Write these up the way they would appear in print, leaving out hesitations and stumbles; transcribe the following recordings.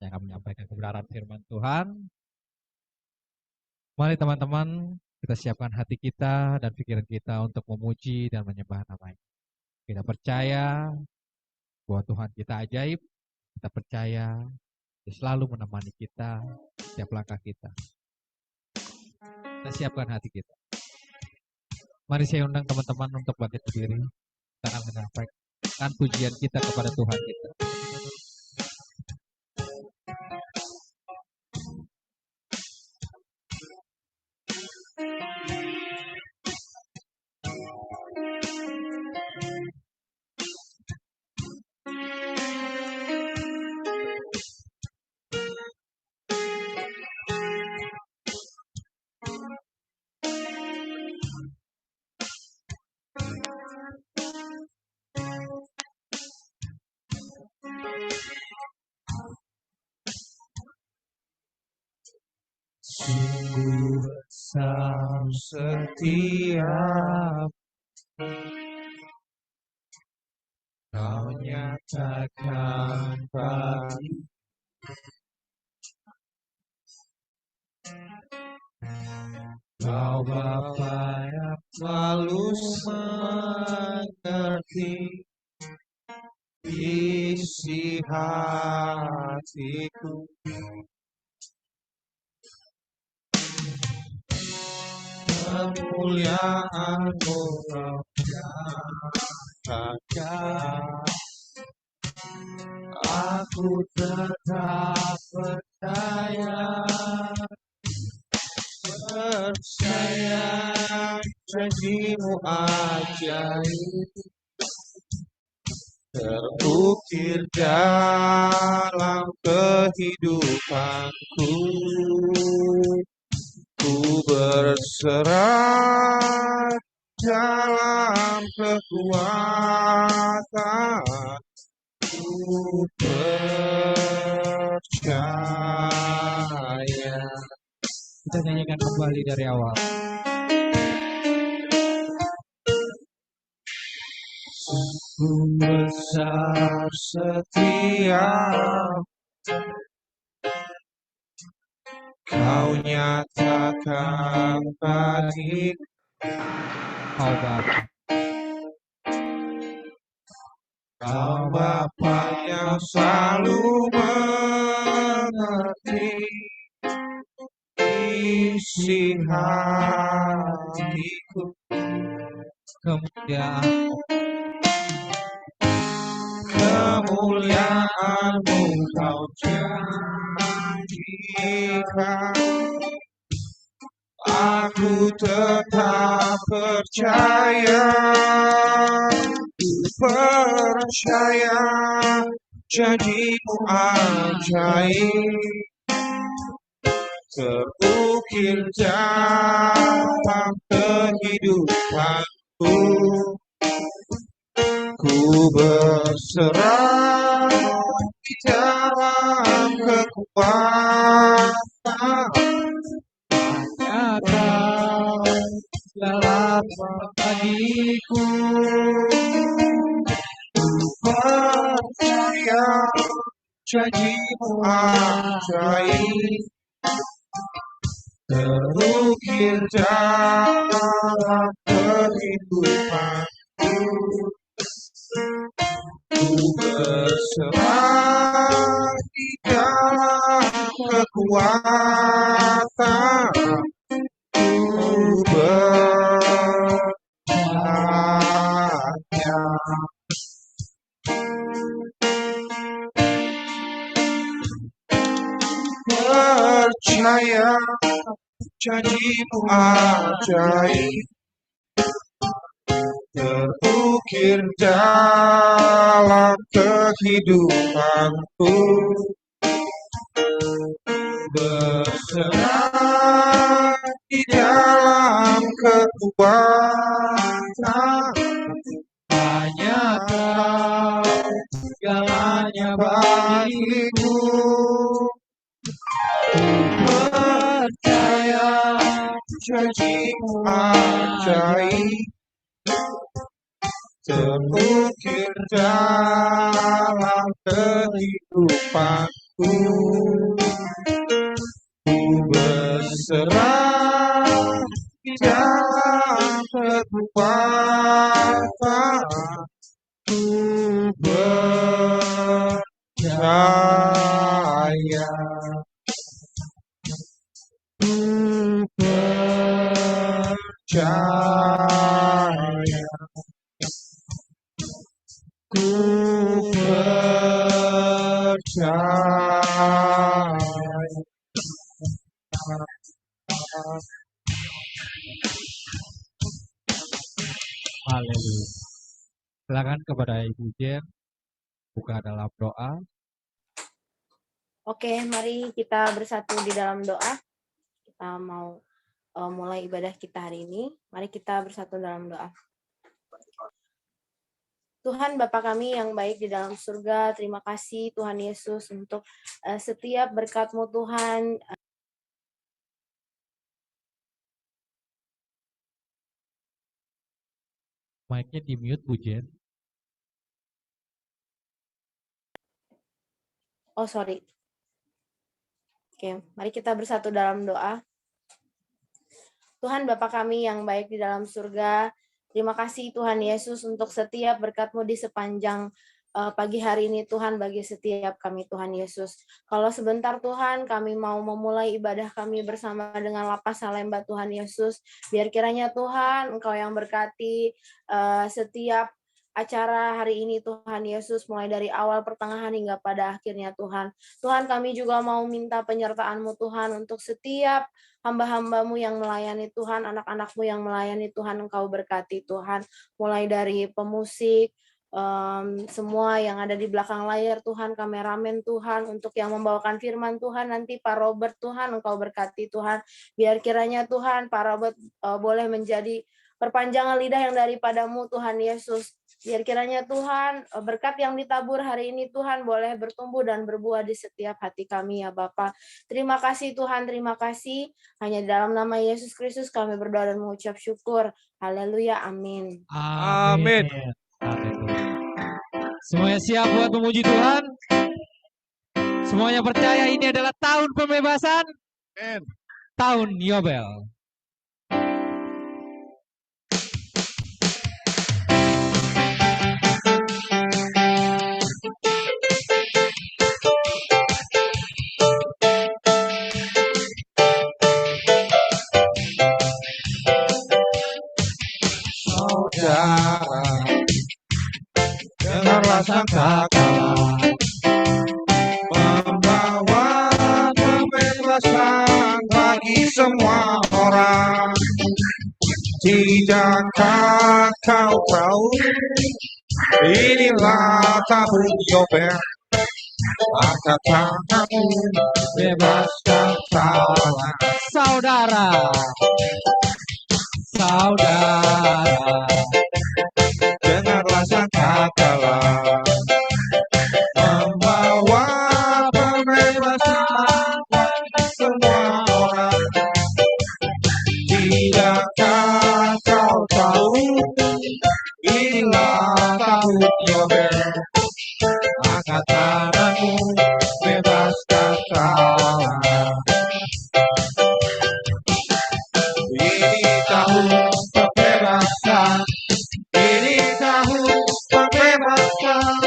Yang akan menyampaikan kebenaran firman Tuhan. Mari teman-teman, kita siapkan hati kita dan pikiran kita untuk memuji dan menyembah nama-Nya. Kita percaya bahwa Tuhan kita ajaib. Kita percaya Dia selalu menemani kita setiap langkah kita. Kita siapkan hati kita. Mari saya undang teman-teman untuk bangkit berdiri. Kita akan menyampaikan pujian kita kepada Tuhan kita. Sungguh besar setiap Kau nyatakan pagi Kau Bapa yang selalu mengerti isi hatiku. Kemuliaan-Mu Kau nyatakan, aku tetap percaya janji-Mu ajaib terukir dalam kehidupanku. Ku berserah dalam kekuatan, ku percaya. Kita nyanyikan kembali dari awal. Sungguh besar setiap Kau nyatakan bagi Kau Bapa, Kau Bapa yang selalu mengerti isi hatiku. Kemuliaan-Mu Kau janjikan, aku tetap percaya. Ku percaya janji-Mu ajaib terukir dalam kehidupanku. Ku berserah di dalam kekuatan, Kau dalam bagiku. ku percaya janji-Mu ajaib terukir dalam kehidupanku. Ku berserah di dalam kekuatan, ku percaya. Percaya janji-Mu ajaib terukir dalam kehidupanku. Berserah di dalam kekuatan, Hanya Kau segalanya bagiku. Ku percaya janji-Mu ajaib terukir dalam kehidupanku. Ku berserah di dalam kekuatan. Ku percaya. Ku percaya. Ku percaya. Haleluya. Silakan kepada Ibu Jen buka dalam doa. Oke, mari kita bersatu di dalam doa. Kita mau mulai ibadah kita hari ini. Mari kita bersatu dalam doa. Tuhan Bapa kami yang baik di dalam surga, terima kasih Tuhan Yesus untuk setiap berkat-Mu Tuhan. Mic-nya di mute Bu Jen. Oh, sorry. Oke, mari kita bersatu dalam doa. Tuhan Bapa kami yang baik di dalam surga, terima kasih Tuhan Yesus untuk setiap berkat-Mu di sepanjang pagi hari ini Tuhan bagi setiap kami Tuhan Yesus. Kalau sebentar Tuhan kami mau memulai ibadah kami bersama dengan lapas Salemba Tuhan Yesus. Biar kiranya Tuhan Engkau yang berkati setiap acara hari ini Tuhan Yesus mulai dari awal pertengahan hingga pada akhirnya Tuhan. Tuhan kami juga mau minta penyertaan-Mu Tuhan untuk setiap hamba-hamba-Mu yang melayani Tuhan, anak-anak-Mu yang melayani Tuhan, Engkau berkati Tuhan. Mulai dari pemusik, semua yang ada di belakang layar Tuhan, kameramen Tuhan, untuk yang membawakan firman Tuhan, nanti Pak Robert Tuhan, Engkau berkati Tuhan. Biar kiranya Tuhan, Pak Robert boleh menjadi perpanjangan lidah yang daripada-Mu Tuhan Yesus. Biar kiranya Tuhan, berkat yang ditabur hari ini Tuhan boleh bertumbuh dan berbuah di setiap hati kami ya Bapa. Terima kasih Tuhan, terima kasih. Hanya dalam nama Yesus Kristus kami berdoa dan mengucap syukur. Haleluya, amin. Amin. Haleluya. Semuanya siap buat memuji Tuhan? Semuanya percaya ini adalah tahun pembebasan? Tahun Yobel. Saudara, dengarlah sangkakala membawa pembebasan bagi semua orang. Tidakkah kau tahu, inilah tahun Yobel, angkat tanganmu, bebaskan salah. Saudara, Dengarlah sangkakala membawa pembebasan bagi semua orang. Tidakkah kau tahu, inilah tahun Yobel, angkat tanganmu, bebaskan salah. Ini tahun pembebasan, ini tahun pembebasan,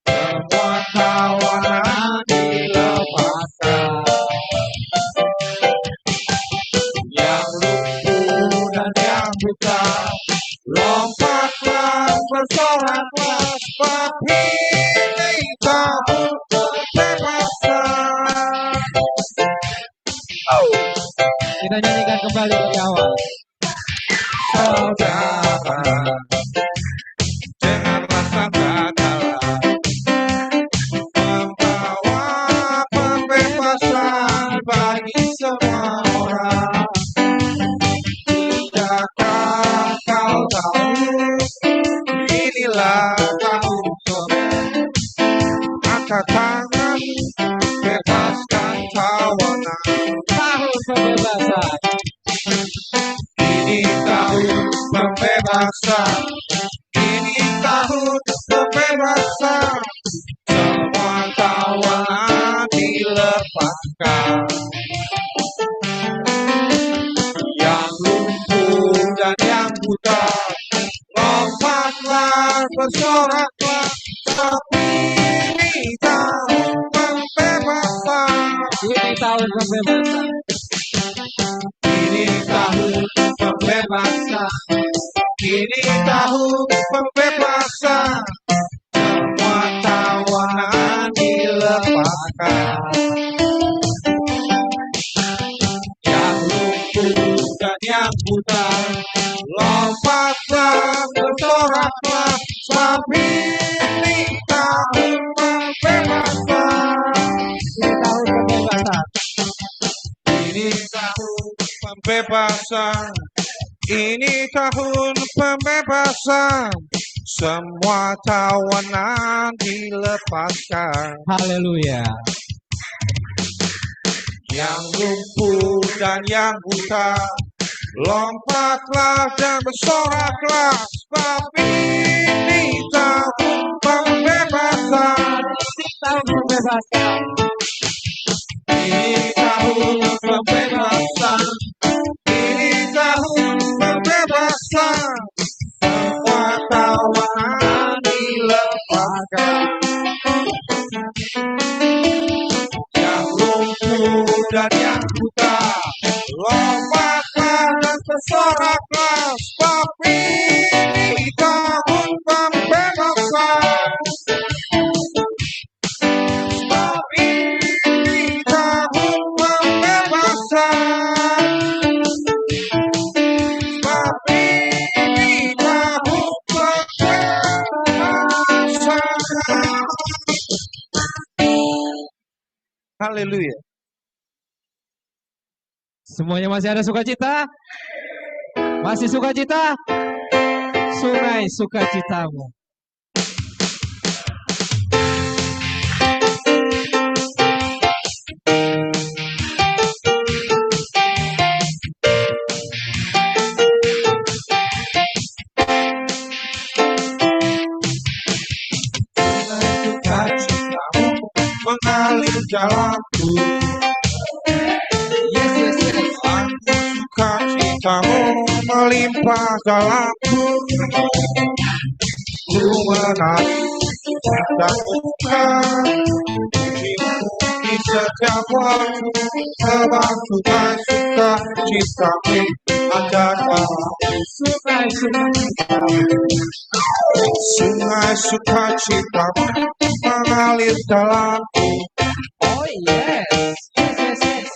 semua tawanan dilepaskan. Yang lumpuh dan yang buta, lompatlah, bersoraklah, sebab ini tahun pembebasan. kita nyanyikan kembali dari awal. Saudara, dengarlah sangkakala membawa pembebasan bagi semua orang. Tidakkah kau tahu, inilah tahun Yobel, angkat tanganmu, bebaskan tawanan. Tahun pembebasan. Ini tahun pembebasan, ini tahun pembebasan, semua tawanan dilepaskan. Yang lumpuh dan yang buta, lompatlah, bersoraklah, tapi ini tahun pembebasan. Ini tahun pembebasan. Ini tahun pembebasan. Ini tahun pembebasan. Semua tawanan dilepaskan. Yang lumpuh dan yang buta, lompatlah, bersoraklah, sebab ini tahun pembebasan. Ini tahun pembebasan. Ini tahun pembebasan. Ini tahun pembebasan. Semua tawanan dilepaskan. Haleluya. Yang lumpuh dan yang buta, lompatlah dan bersoraklah, sebab ini tahun pembebasan. Ini tahun pembebasan. Ini tahun pembebasan. Ini tahun pembebasan. Semua tawanan dilepaskan. Yang lumpuh dan yang buta, lompatlah dan bersoraklah, sebab ini tahun pembebasan. Sebab ini tahun pembebasan. Sebab ini tahun pembebasan. Haleluya. Semuanya masih ada sukacita? Masih sukacita? Sungai sukacitamu. Sukacitamu mengalir dalamku. Yes, yes, yes. Sukacitamu melimpah dalamku. Ku menangis dan bukan di setiap waktu, sebab sukacitamu ada dalamku. Sungai sukacitamu mengalir dalamku. Oh yes. Yes, yes, yes.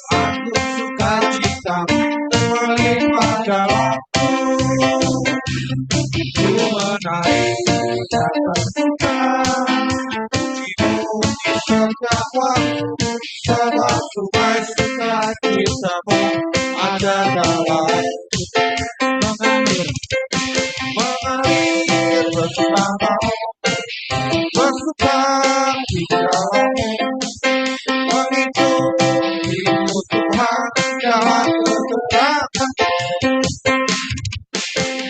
Sukacitamu melimpah dalamku. Ku menaik dan bersuka, pujimu di setiap waktu, sebab sungai sukacitamu ada dalamku. Mengalir bersamamu, bersuka di dalammu, mengikutimu Tuhan dalam keselamatan,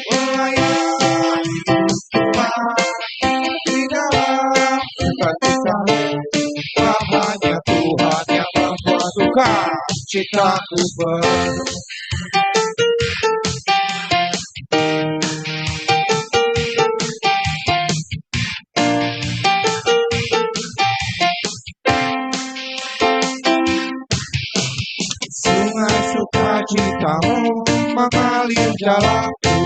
melayani Tuhan di dalam sukacitamu. Hanya Tuhan yang membuat sukacitaku penuh. Sungai sukacitamu mengalir dalamku.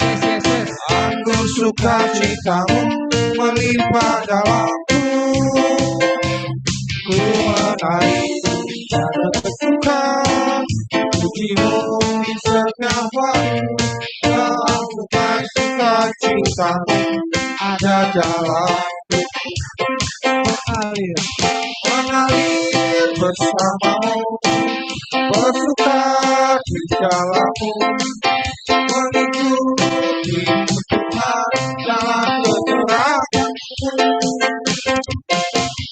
Yes, yes, yes. Anggur sukacitamu melimpah dalamku. Ku menaik dan bersuka, pujimu di setiap waktu, dalam sukacitamu ada dalamku. Mengalir bersamamu, bersuka di dalammu, mengikuti Tuhan dalam keteranganmu,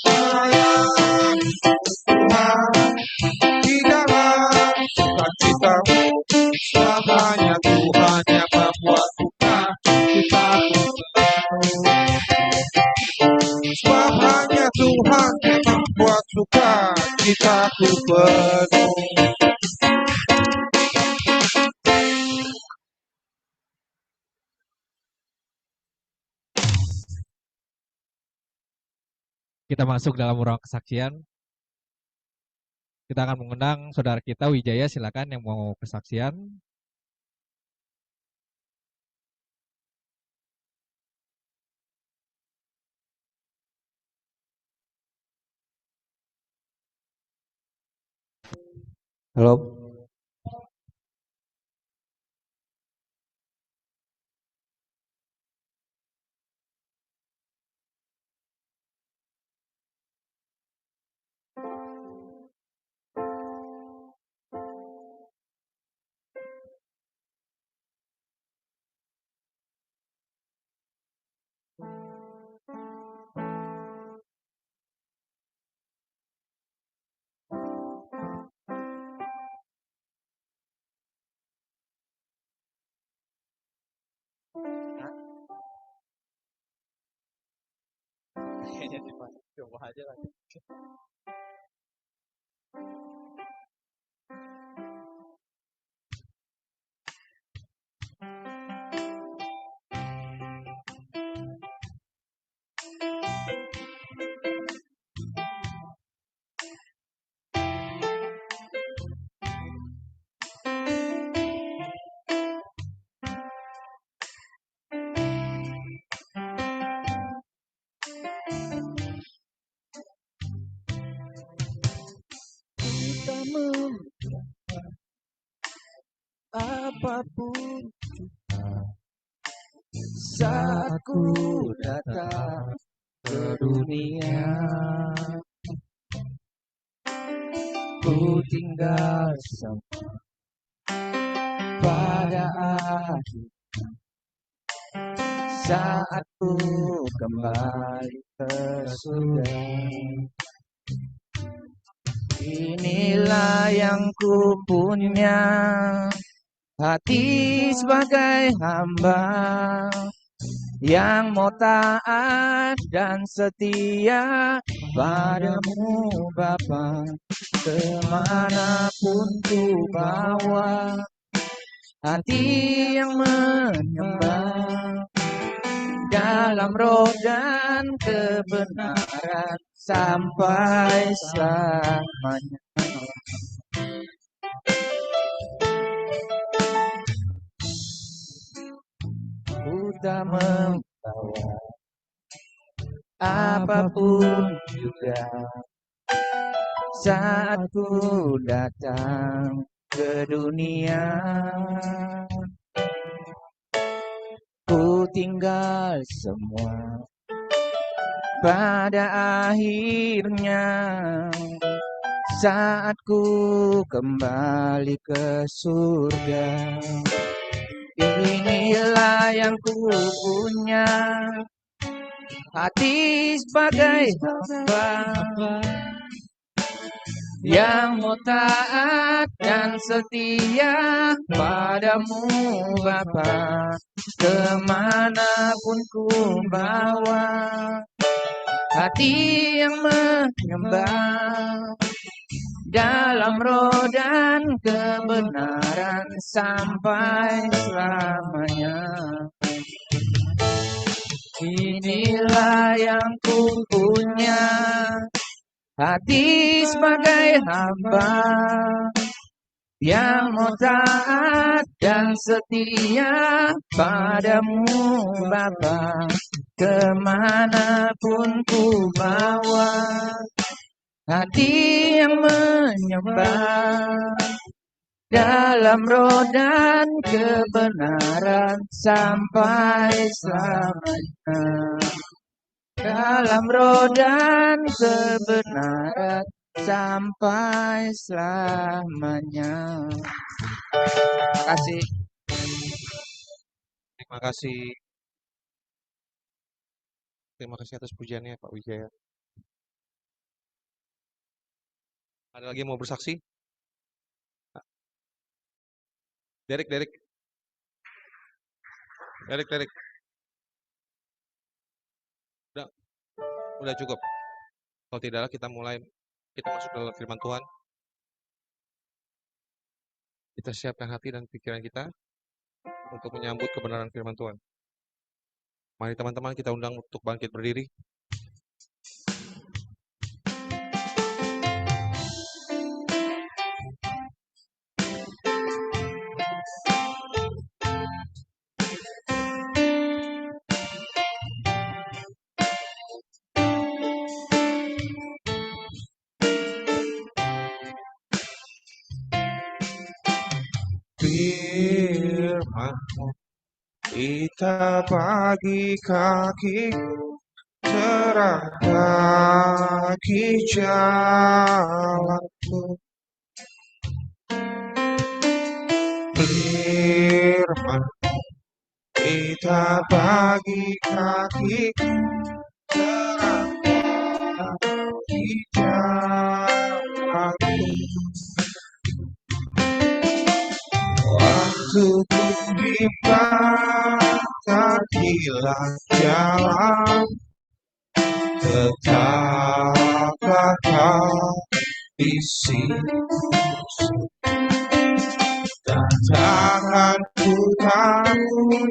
melayani Tuhan di dalam sukacitamu. Selamanya Tuhan yang membuat sukacitaku penuh. Sebab hanya Tuhan yang buat sukacitaku penuh. Kita masuk dalam ruang kesaksian. Kita akan mengundang saudara kita Wijaya, silakan yang mau kesaksian. Halo. Coba aja lagi. Kita apapun saat ku datang ke dunia, ku tinggal semua pada akhir saat ku kembali ke surga. Inilah yang ku punya, hati sebagai hamba yang mau taat dan setia padamu Bapa. Kemanapun ku bawa hati yang menyembah dalam roh dan kebenaran sampai selamanya. Ku tak membawa apapun juga saat ku datang ke dunia. Ku tinggal semua pada akhirnya saat ku kembali ke surga. Inilah yang ku punya, hati sebagai hamba yang mau taat dan setia padamu Bapa. Kemanapun ku bawa hati yang menyembah dalam roh dan kebenaran sampai selamanya. Inilah yang ku punya, hati sebagai hamba yang mau taat dan setia padamu Bapa. Kemanapun ku bawa hati yang menyembah dalam roh dan kebenaran sampai selamanya. Dalam roh dan kebenaran sampai selamanya. Terima kasih. Terima kasih. Terima kasih atas pujiannya Pak Wijaya. Ada lagi yang mau bersaksi? Derek. Udah cukup. Kalau tidak, kita masuk dalam firman Tuhan. Kita siapkan hati dan pikiran kita untuk menyambut kebenaran firman Tuhan. Mari teman-teman kita undang untuk bangkit berdiri. Firman-Mu kita bagi kakiku, terang bagi jalanku. Firman-Mu kita bagi kakiku, terang bagi jalanku. Waktu ku bimbang terhilang jalan, tetaplah Kau di sini. Dan takkan ku takut,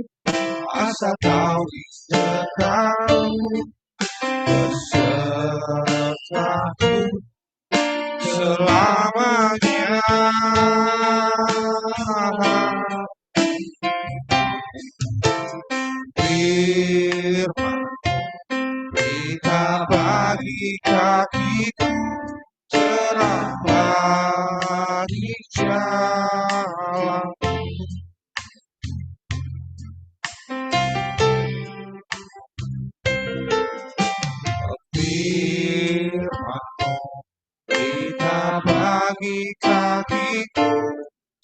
asal Kau di dekatku, besertaku selamanya. Firman berita bagi kakiku, terang bagi jalan. Firman berita bagi kakiku,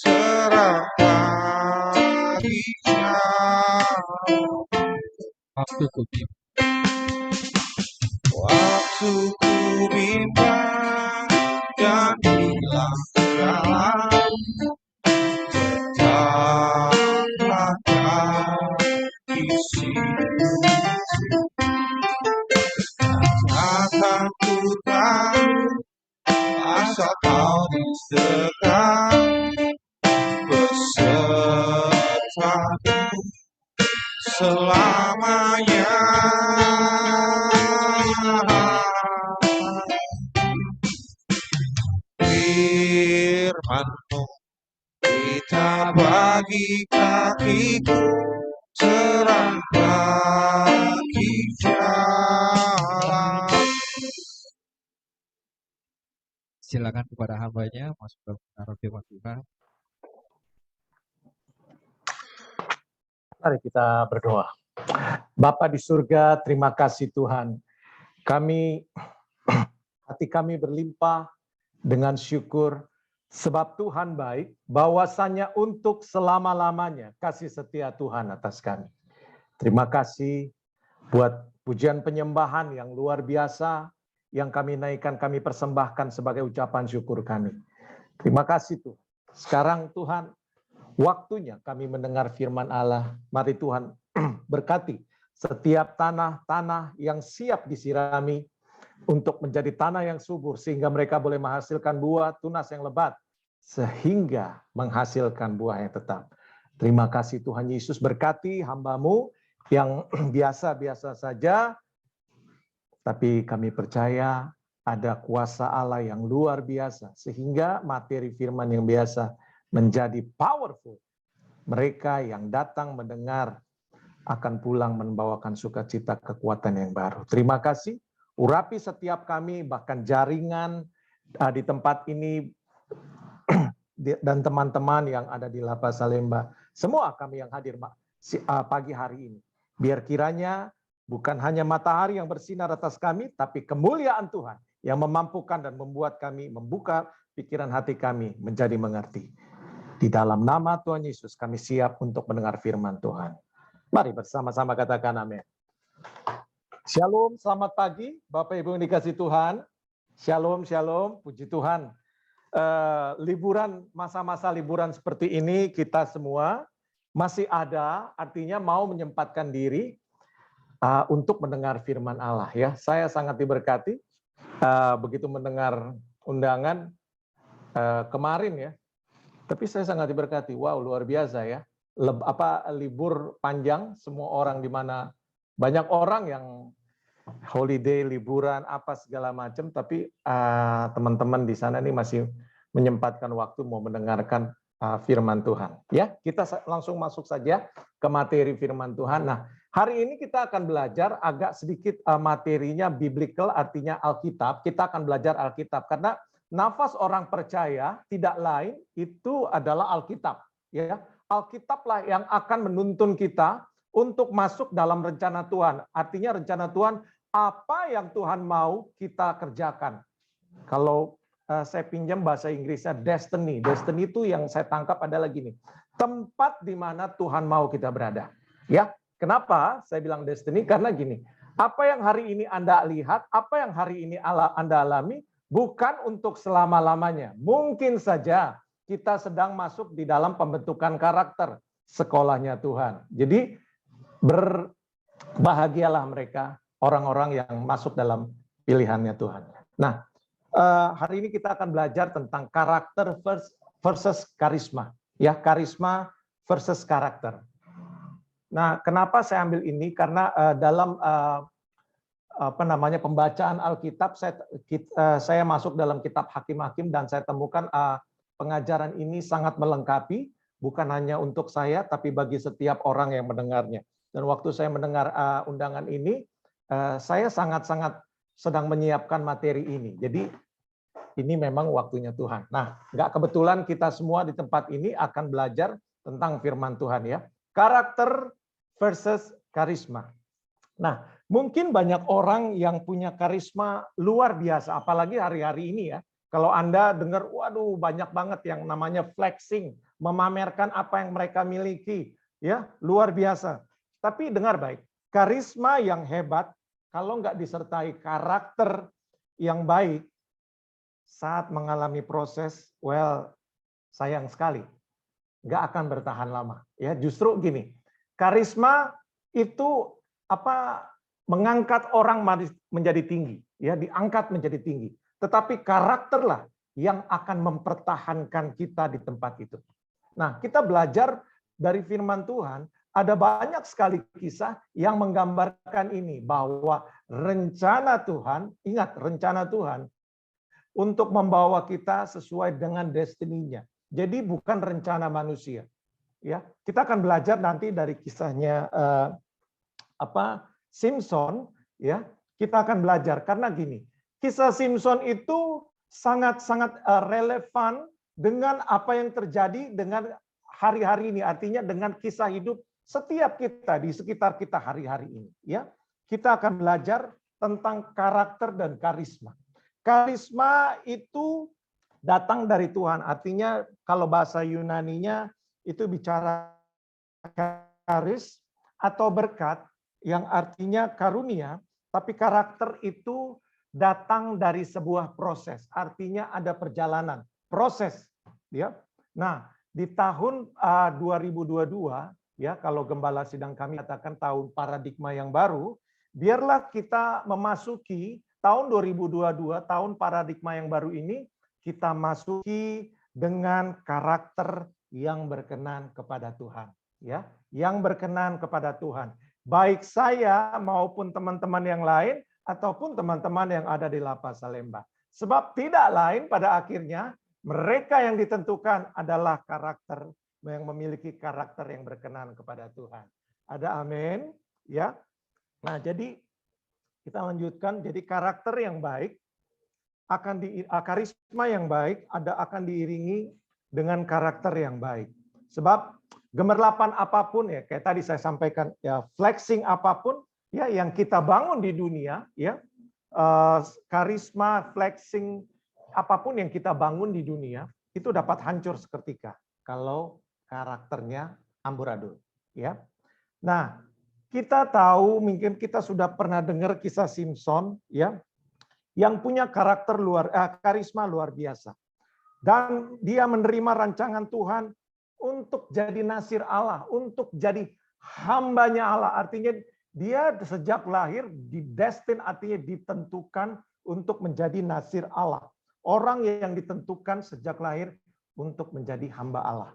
terang bagi jalan. Waktu ku Waktu ku bimbang dan hilang jalan, tetaplah Kau di sini. Takkan ku takut, asal Kau di dekat, besertaku selamanya. Firman-Mu kita bagi kakiku, terang bagi jalan. silakan kepada hambanya masuk dalam kebenaran firman Tuhan. Mari kita berdoa. Bapa di surga, terima kasih Tuhan. Hati kami berlimpah dengan syukur sebab Tuhan baik, bahwasanya untuk selama-lamanya kasih setia Tuhan atas kami. Terima kasih buat pujian penyembahan yang luar biasa yang kami naikkan, kami persembahkan sebagai ucapan syukur kami. Terima kasih Tuhan. Sekarang Tuhan, waktunya kami mendengar firman Allah. Mari Tuhan berkati setiap tanah-tanah yang siap disirami untuk menjadi tanah yang subur, sehingga mereka boleh menghasilkan buah tunas yang lebat, sehingga menghasilkan buah yang tetap. Terima kasih Tuhan Yesus, berkati hamba-Mu yang biasa-biasa saja, tapi kami percaya ada kuasa Allah yang luar biasa, sehingga materi firman yang biasa menjadi powerful. Mereka yang datang mendengar akan pulang membawakan sukacita, kekuatan yang baru. Terima kasih, urapi setiap kami, bahkan jaringan di tempat ini, dan teman-teman yang ada di Lapa Salemba, semua kami yang hadir pagi hari ini. Biar kiranya bukan hanya matahari yang bersinar atas kami, tapi kemuliaan Tuhan yang memampukan dan membuat kami membuka pikiran hati kami menjadi mengerti. Di dalam nama Tuhan Yesus kami siap untuk mendengar firman Tuhan. Mari bersama-sama katakan amin. Shalom, selamat pagi Bapak Ibu yang dikasih Tuhan. Shalom, shalom, puji Tuhan. Masa-masa liburan seperti ini kita semua masih ada, artinya mau menyempatkan diri untuk mendengar firman Allah ya. Saya sangat diberkati begitu mendengar undangan kemarin ya. Tapi saya sangat diberkati. Wow, luar biasa ya. Libur panjang, semua orang di mana banyak orang yang holiday, liburan, apa segala macam, tapi teman-teman di sana nih masih menyempatkan waktu mau mendengarkan firman Tuhan. Ya, kita langsung masuk saja ke materi firman Tuhan. Nah, hari ini kita akan belajar agak sedikit materinya biblical, artinya Alkitab. Kita akan belajar Alkitab karena nafas orang percaya tidak lain itu adalah Alkitab. Ya, Alkitablah yang akan menuntun kita untuk masuk dalam rencana Tuhan. Artinya rencana Tuhan, apa yang Tuhan mau kita kerjakan. Kalau saya pinjam bahasa Inggrisnya destiny. Destiny itu yang saya tangkap adalah gini. Tempat di mana Tuhan mau kita berada. Ya, kenapa saya bilang destiny? Karena gini, apa yang hari ini Anda lihat, apa yang hari ini Anda alami, bukan untuk selama-lamanya. Mungkin saja kita sedang masuk di dalam pembentukan karakter sekolahnya Tuhan. Jadi berbahagialah mereka, orang-orang yang masuk dalam pilihannya Tuhan. Nah, hari ini kita akan belajar tentang karakter versus karisma. Ya, karisma versus karakter. Nah, kenapa saya ambil ini? Karena dalam pembacaan Alkitab, saya masuk dalam kitab Hakim-Hakim dan saya temukan pengajaran ini sangat melengkapi, bukan hanya untuk saya, tapi bagi setiap orang yang mendengarnya. Dan waktu saya mendengar undangan ini, saya sangat-sangat sedang menyiapkan materi ini. Jadi ini memang waktunya Tuhan. Nah, nggak kebetulan kita semua di tempat ini akan belajar tentang firman Tuhan ya. Karakter versus karisma. Nah, mungkin banyak orang yang punya karisma luar biasa, apalagi hari-hari ini ya. Kalau Anda dengar, waduh banyak banget yang namanya flexing, memamerkan apa yang mereka miliki, ya luar biasa. Tapi dengar baik, karisma yang hebat, kalau nggak disertai karakter yang baik, saat mengalami proses, well, sayang sekali, nggak akan bertahan lama. Ya, justru gini, karisma itu mengangkat orang menjadi tinggi, ya diangkat menjadi tinggi. Tetapi karakterlah yang akan mempertahankan kita di tempat itu. Nah, kita belajar dari firman Tuhan, ada banyak sekali kisah yang menggambarkan ini, bahwa rencana Tuhan, ingat rencana Tuhan, untuk membawa kita sesuai dengan destininya. Jadi bukan rencana manusia. Ya, kita akan belajar nanti dari kisahnya Simpson, ya. Kita akan belajar karena gini, kisah Simpson itu sangat-sangat relevan dengan apa yang terjadi dengan hari-hari ini, artinya dengan kisah hidup setiap kita di sekitar kita hari-hari ini, ya. Kita akan belajar tentang karakter dan karisma. Karisma itu datang dari Tuhan, artinya kalau bahasa Yunaninya itu bicara karis atau berkat yang artinya karunia, tapi karakter itu datang dari sebuah proses, artinya ada perjalanan, proses, ya. Nah, di tahun 2022, ya, kalau Gembala Sidang kami katakan tahun paradigma yang baru, biarlah kita memasuki tahun 2022, tahun paradigma yang baru ini, kita masuki dengan karakter yang berkenan kepada Tuhan, ya, yang berkenan kepada Tuhan. Baik saya maupun teman-teman yang lain ataupun teman-teman yang ada di Lapas Salemba. Sebab tidak lain pada akhirnya mereka yang ditentukan adalah karakter yang memiliki karakter yang berkenan kepada Tuhan. Ada amin, ya. Nah, jadi kita lanjutkan. Jadi karakter yang baik karisma yang baik akan diiringi dengan karakter yang baik. Sebab gemerlapan apapun ya, kayak tadi saya sampaikan ya, flexing apapun ya yang kita bangun di dunia ya, karisma, flexing apapun yang kita bangun di dunia itu dapat hancur seketika kalau karakternya amburadul ya. Nah, kita tahu, mungkin kita sudah pernah dengar kisah Simpson ya, yang punya karisma luar biasa. Dan dia menerima rancangan Tuhan untuk jadi nasir Allah, untuk jadi hambanya Allah. Artinya dia sejak lahir didestin, artinya ditentukan untuk menjadi nasir Allah. Orang yang ditentukan sejak lahir untuk menjadi hamba Allah.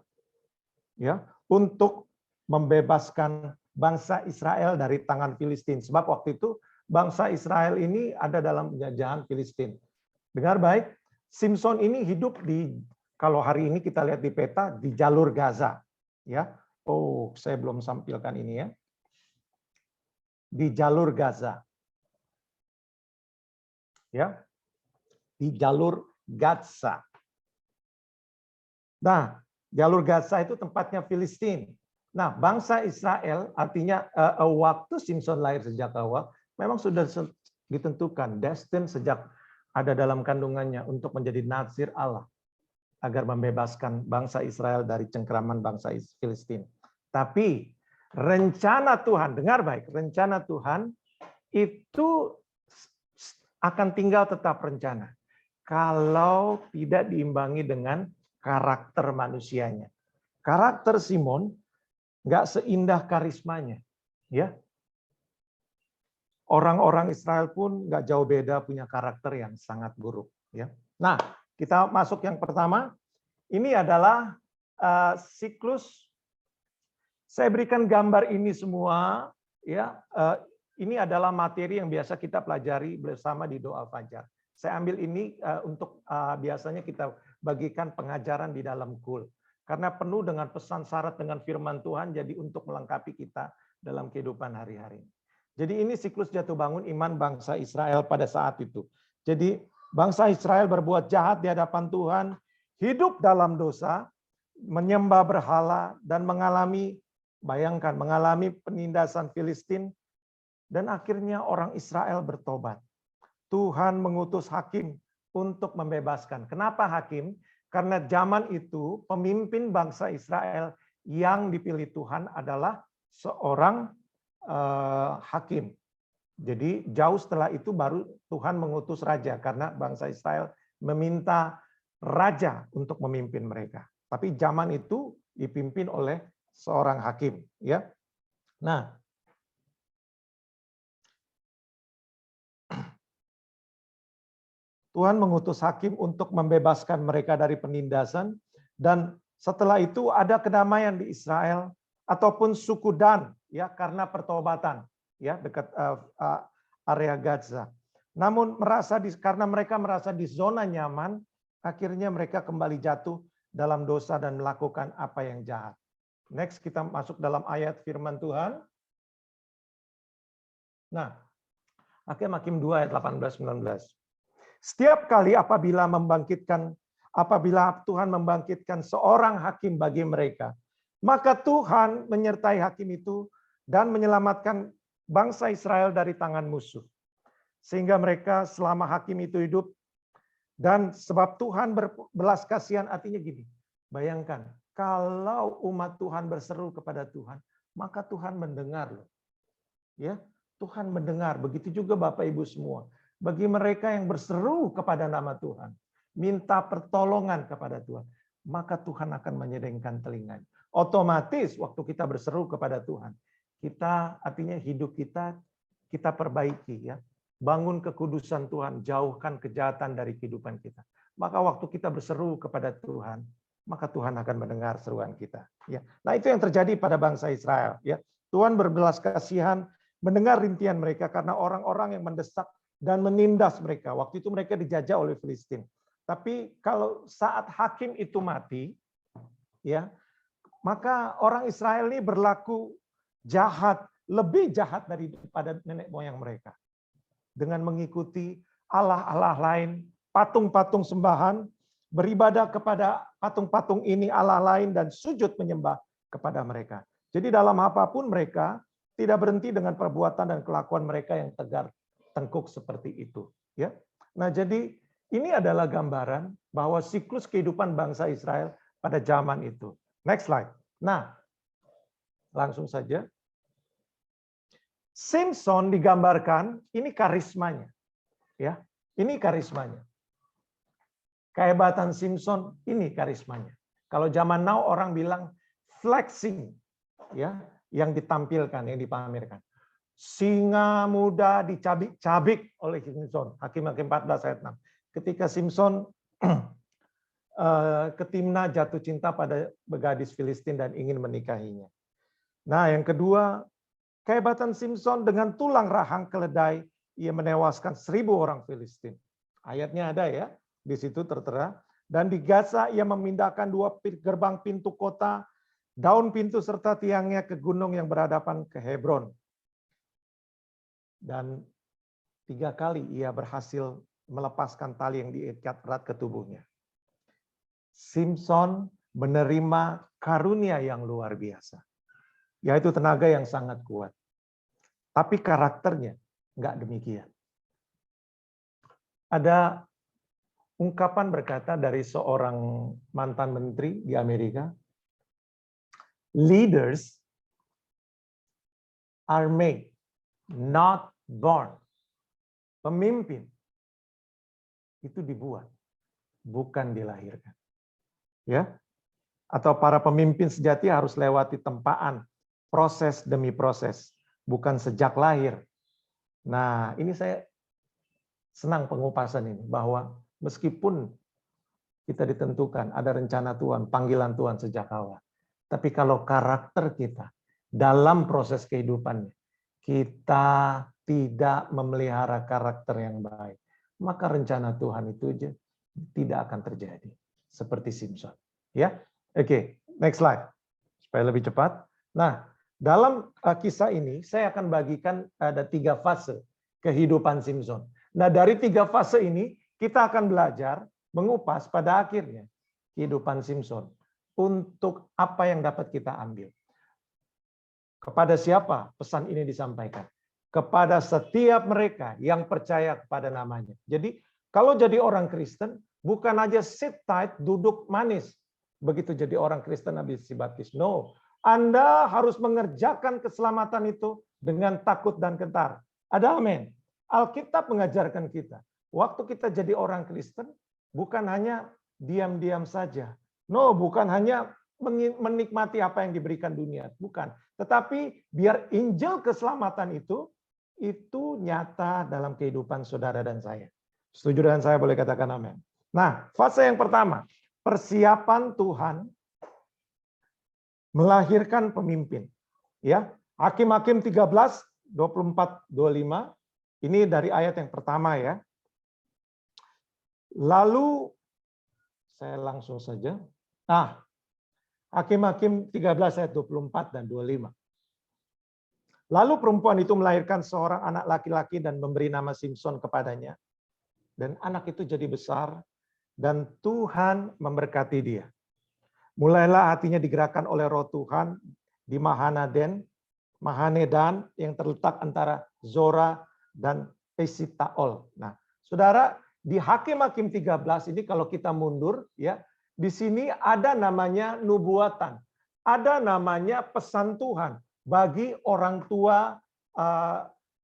Ya, untuk membebaskan bangsa Israel dari tangan Filistin. Sebab waktu itu bangsa Israel ini ada dalam penjajahan Filistin. Dengar baik, Simson ini hidup di, kalau hari ini kita lihat di peta, di jalur Gaza. Ya, oh saya belum sampilkan ini ya. Di jalur Gaza. Ya, di jalur Gaza. Nah, jalur Gaza itu tempatnya Filistin. Nah, bangsa Israel artinya waktu Simson lahir sejak awal memang sudah ditentukan, destined sejak ada dalam kandungannya untuk menjadi nazir Allah agar membebaskan bangsa Israel dari cengkeraman bangsa Filistin. Tapi rencana Tuhan, dengar baik, rencana Tuhan itu akan tinggal tetap rencana kalau tidak diimbangi dengan karakter manusianya. Karakter Simon nggak seindah karismanya, ya. Orang-orang Israel pun nggak jauh beda, punya karakter yang sangat buruk, ya. Nah, kita masuk yang pertama. Ini adalah siklus. Saya berikan gambar ini semua, ya. Ini adalah materi yang biasa kita pelajari bersama di doa fajar. Saya ambil ini untuk biasanya kita bagikan pengajaran di dalam KUL. Karena penuh dengan pesan syarat dengan firman Tuhan, jadi untuk melengkapi kita dalam kehidupan hari-hari. Jadi ini siklus jatuh bangun iman bangsa Israel pada saat itu. Jadi bangsa Israel berbuat jahat di hadapan Tuhan, hidup dalam dosa, menyembah berhala, dan mengalami, bayangkan, mengalami penindasan Filistin, dan akhirnya orang Israel bertobat. Tuhan mengutus hakim untuk membebaskan. Kenapa hakim? Karena zaman itu pemimpin bangsa Israel yang dipilih Tuhan adalah seorang hakim. Jadi jauh setelah itu baru Tuhan mengutus raja karena bangsa Israel meminta raja untuk memimpin mereka. Tapi zaman itu dipimpin oleh seorang hakim, ya. Nah, Tuhan mengutus hakim untuk membebaskan mereka dari penindasan, dan setelah itu ada kedamaian di Israel ataupun suku Dan, ya, karena pertobatan, ya, dekat area Gaza. Namun karena mereka merasa di zona nyaman, akhirnya mereka kembali jatuh dalam dosa dan melakukan apa yang jahat. Next kita masuk dalam ayat firman Tuhan. Nah, Hakim 2 ayat 18-19. Setiap kali apabila Tuhan membangkitkan seorang hakim bagi mereka, maka Tuhan menyertai hakim itu dan menyelamatkan bangsa Israel dari tangan musuh. Sehingga mereka selama hakim itu hidup, dan sebab Tuhan berbelas kasihan, artinya gini, bayangkan, kalau umat Tuhan berseru kepada Tuhan, maka Tuhan mendengar loh. Ya, Tuhan mendengar, begitu juga Bapak Ibu semua. Bagi mereka yang berseru kepada nama Tuhan, minta pertolongan kepada Tuhan, maka Tuhan akan menyedengkan telinganya. Otomatis waktu kita berseru kepada Tuhan, kita artinya hidup kita perbaiki, ya. Bangun kekudusan Tuhan, jauhkan kejahatan dari kehidupan kita. Maka waktu kita berseru kepada Tuhan, maka Tuhan akan mendengar seruan kita, ya. Nah, itu yang terjadi pada bangsa Israel, ya. Tuhan berbelas kasihan, mendengar rintihan mereka karena orang-orang yang mendesak dan menindas mereka. Waktu itu mereka dijajah oleh Filistin. Tapi kalau saat hakim itu mati, ya, maka orang Israel ini berlaku jahat, lebih jahat daripada nenek moyang mereka. Dengan mengikuti allah-allah lain, patung-patung sembahan, beribadah kepada patung-patung ini Allah lain dan sujud menyembah kepada mereka. Jadi dalam apapun mereka tidak berhenti dengan perbuatan dan kelakuan mereka yang tegar tengkuk seperti itu, ya. Nah, jadi ini adalah gambaran bahwa siklus kehidupan bangsa Israel pada zaman itu. Next slide. Nah, langsung saja. Simson digambarkan, ini karismanya. Ya, ini karismanya. Kehebatan Simson, ini karismanya. Kalau zaman now orang bilang flexing, ya, yang ditampilkan, yang dipamerkan. Singa muda dicabik-cabik oleh Simson. Hakim-Hakim 14 ayat 6. Ketika Simson ke Timna jatuh cinta pada gadis Filistin dan ingin menikahinya. Nah, yang kedua, kehebatan Simson dengan tulang rahang keledai, ia menewaskan 1000 orang Filistin. Ayatnya ada ya, di situ tertera. Dan di Gaza ia memindahkan 2 gerbang pintu kota, daun pintu serta tiangnya ke gunung yang berhadapan ke Hebron. Dan 3 kali ia berhasil melepaskan tali yang diikat erat ke tubuhnya. Simson menerima karunia yang luar biasa, yaitu tenaga yang sangat kuat. Tapi karakternya enggak demikian. Ada ungkapan berkata dari seorang mantan menteri di Amerika, leaders are made, not born. Pemimpin itu dibuat, bukan dilahirkan. Ya, atau para pemimpin sejati harus lewati tempaan, proses demi proses, bukan sejak lahir. Nah, ini saya senang pengupasan ini, bahwa meskipun kita ditentukan ada rencana Tuhan, panggilan Tuhan sejak awal, tapi kalau karakter kita dalam proses kehidupannya, kita tidak memelihara karakter yang baik, maka rencana Tuhan itu tidak akan terjadi. Seperti Simson. Ya, oke, next slide. Supaya lebih cepat. Nah, dalam kisah ini, saya akan bagikan ada 3 fase kehidupan Simson. Nah, dari 3 fase ini, kita akan belajar mengupas pada akhirnya kehidupan Simson. Untuk apa yang dapat kita ambil. Kepada siapa pesan ini disampaikan? Kepada setiap mereka yang percaya kepada namanya. Jadi, kalau jadi orang Kristen, bukan aja sit tight, duduk manis. Begitu jadi orang Kristen habis dibaptis. No, Anda harus mengerjakan keselamatan itu dengan takut dan gentar. Ada amin. Alkitab mengajarkan kita. Waktu kita jadi orang Kristen, bukan hanya diam-diam saja. No, bukan hanya menikmati apa yang diberikan dunia. Bukan. Tetapi biar Injil keselamatan itu nyata dalam kehidupan saudara dan saya. Setuju dengan saya, boleh katakan amin. Nah, fase yang pertama, persiapan Tuhan melahirkan pemimpin. Ya, Hakim-Hakim 13, 24, 25. Ini dari ayat yang pertama ya. Lalu, saya langsung saja. Nah, Hakim-Hakim 13 ayat 24 dan 25. Lalu perempuan itu melahirkan seorang anak laki-laki dan memberi nama Simson kepadanya. Dan anak itu jadi besar, dan Tuhan memberkati dia. Mulailah hatinya digerakkan oleh roh Tuhan di Mahanedan yang terletak antara Zora dan Esitaol. Nah, saudara, di Hakim-Hakim 13 ini kalau kita mundur, ya, di sini ada namanya nubuatan, ada namanya pesan Tuhan bagi orang tua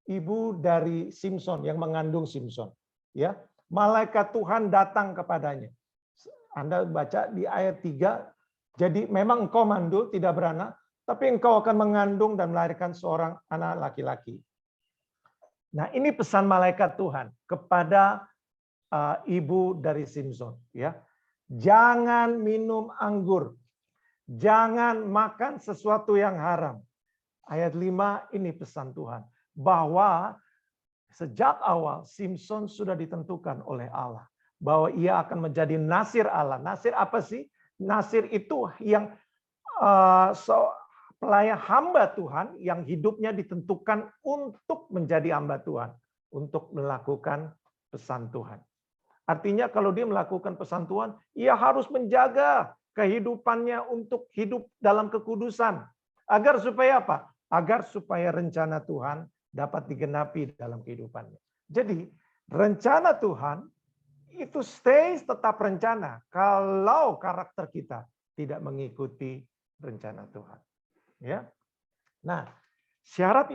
ibu dari Simson yang mengandung Simson. Ya, malaikat Tuhan datang kepadanya. Anda baca di ayat 3, jadi memang engkau mandul, tidak beranak, tapi engkau akan mengandung dan melahirkan seorang anak laki-laki. Nah, ini pesan malaikat Tuhan kepada ibu dari Simson. Ya, jangan minum anggur, jangan makan sesuatu yang haram. Ayat 5 ini pesan Tuhan, bahwa sejak awal Simson sudah ditentukan oleh Allah bahwa ia akan menjadi nasir Allah. Nasir apa sih? Nasir itu yang pelayan hamba Tuhan yang hidupnya ditentukan untuk menjadi hamba Tuhan, untuk melakukan pesan Tuhan. Artinya kalau dia melakukan pesan Tuhan, ia harus menjaga kehidupannya untuk hidup dalam kekudusan. Agar supaya apa? Agar supaya rencana Tuhan dapat digenapi dalam kehidupannya. Jadi rencana Tuhan itu tetap rencana kalau karakter kita tidak mengikuti rencana Tuhan. Ya. Nah, syarat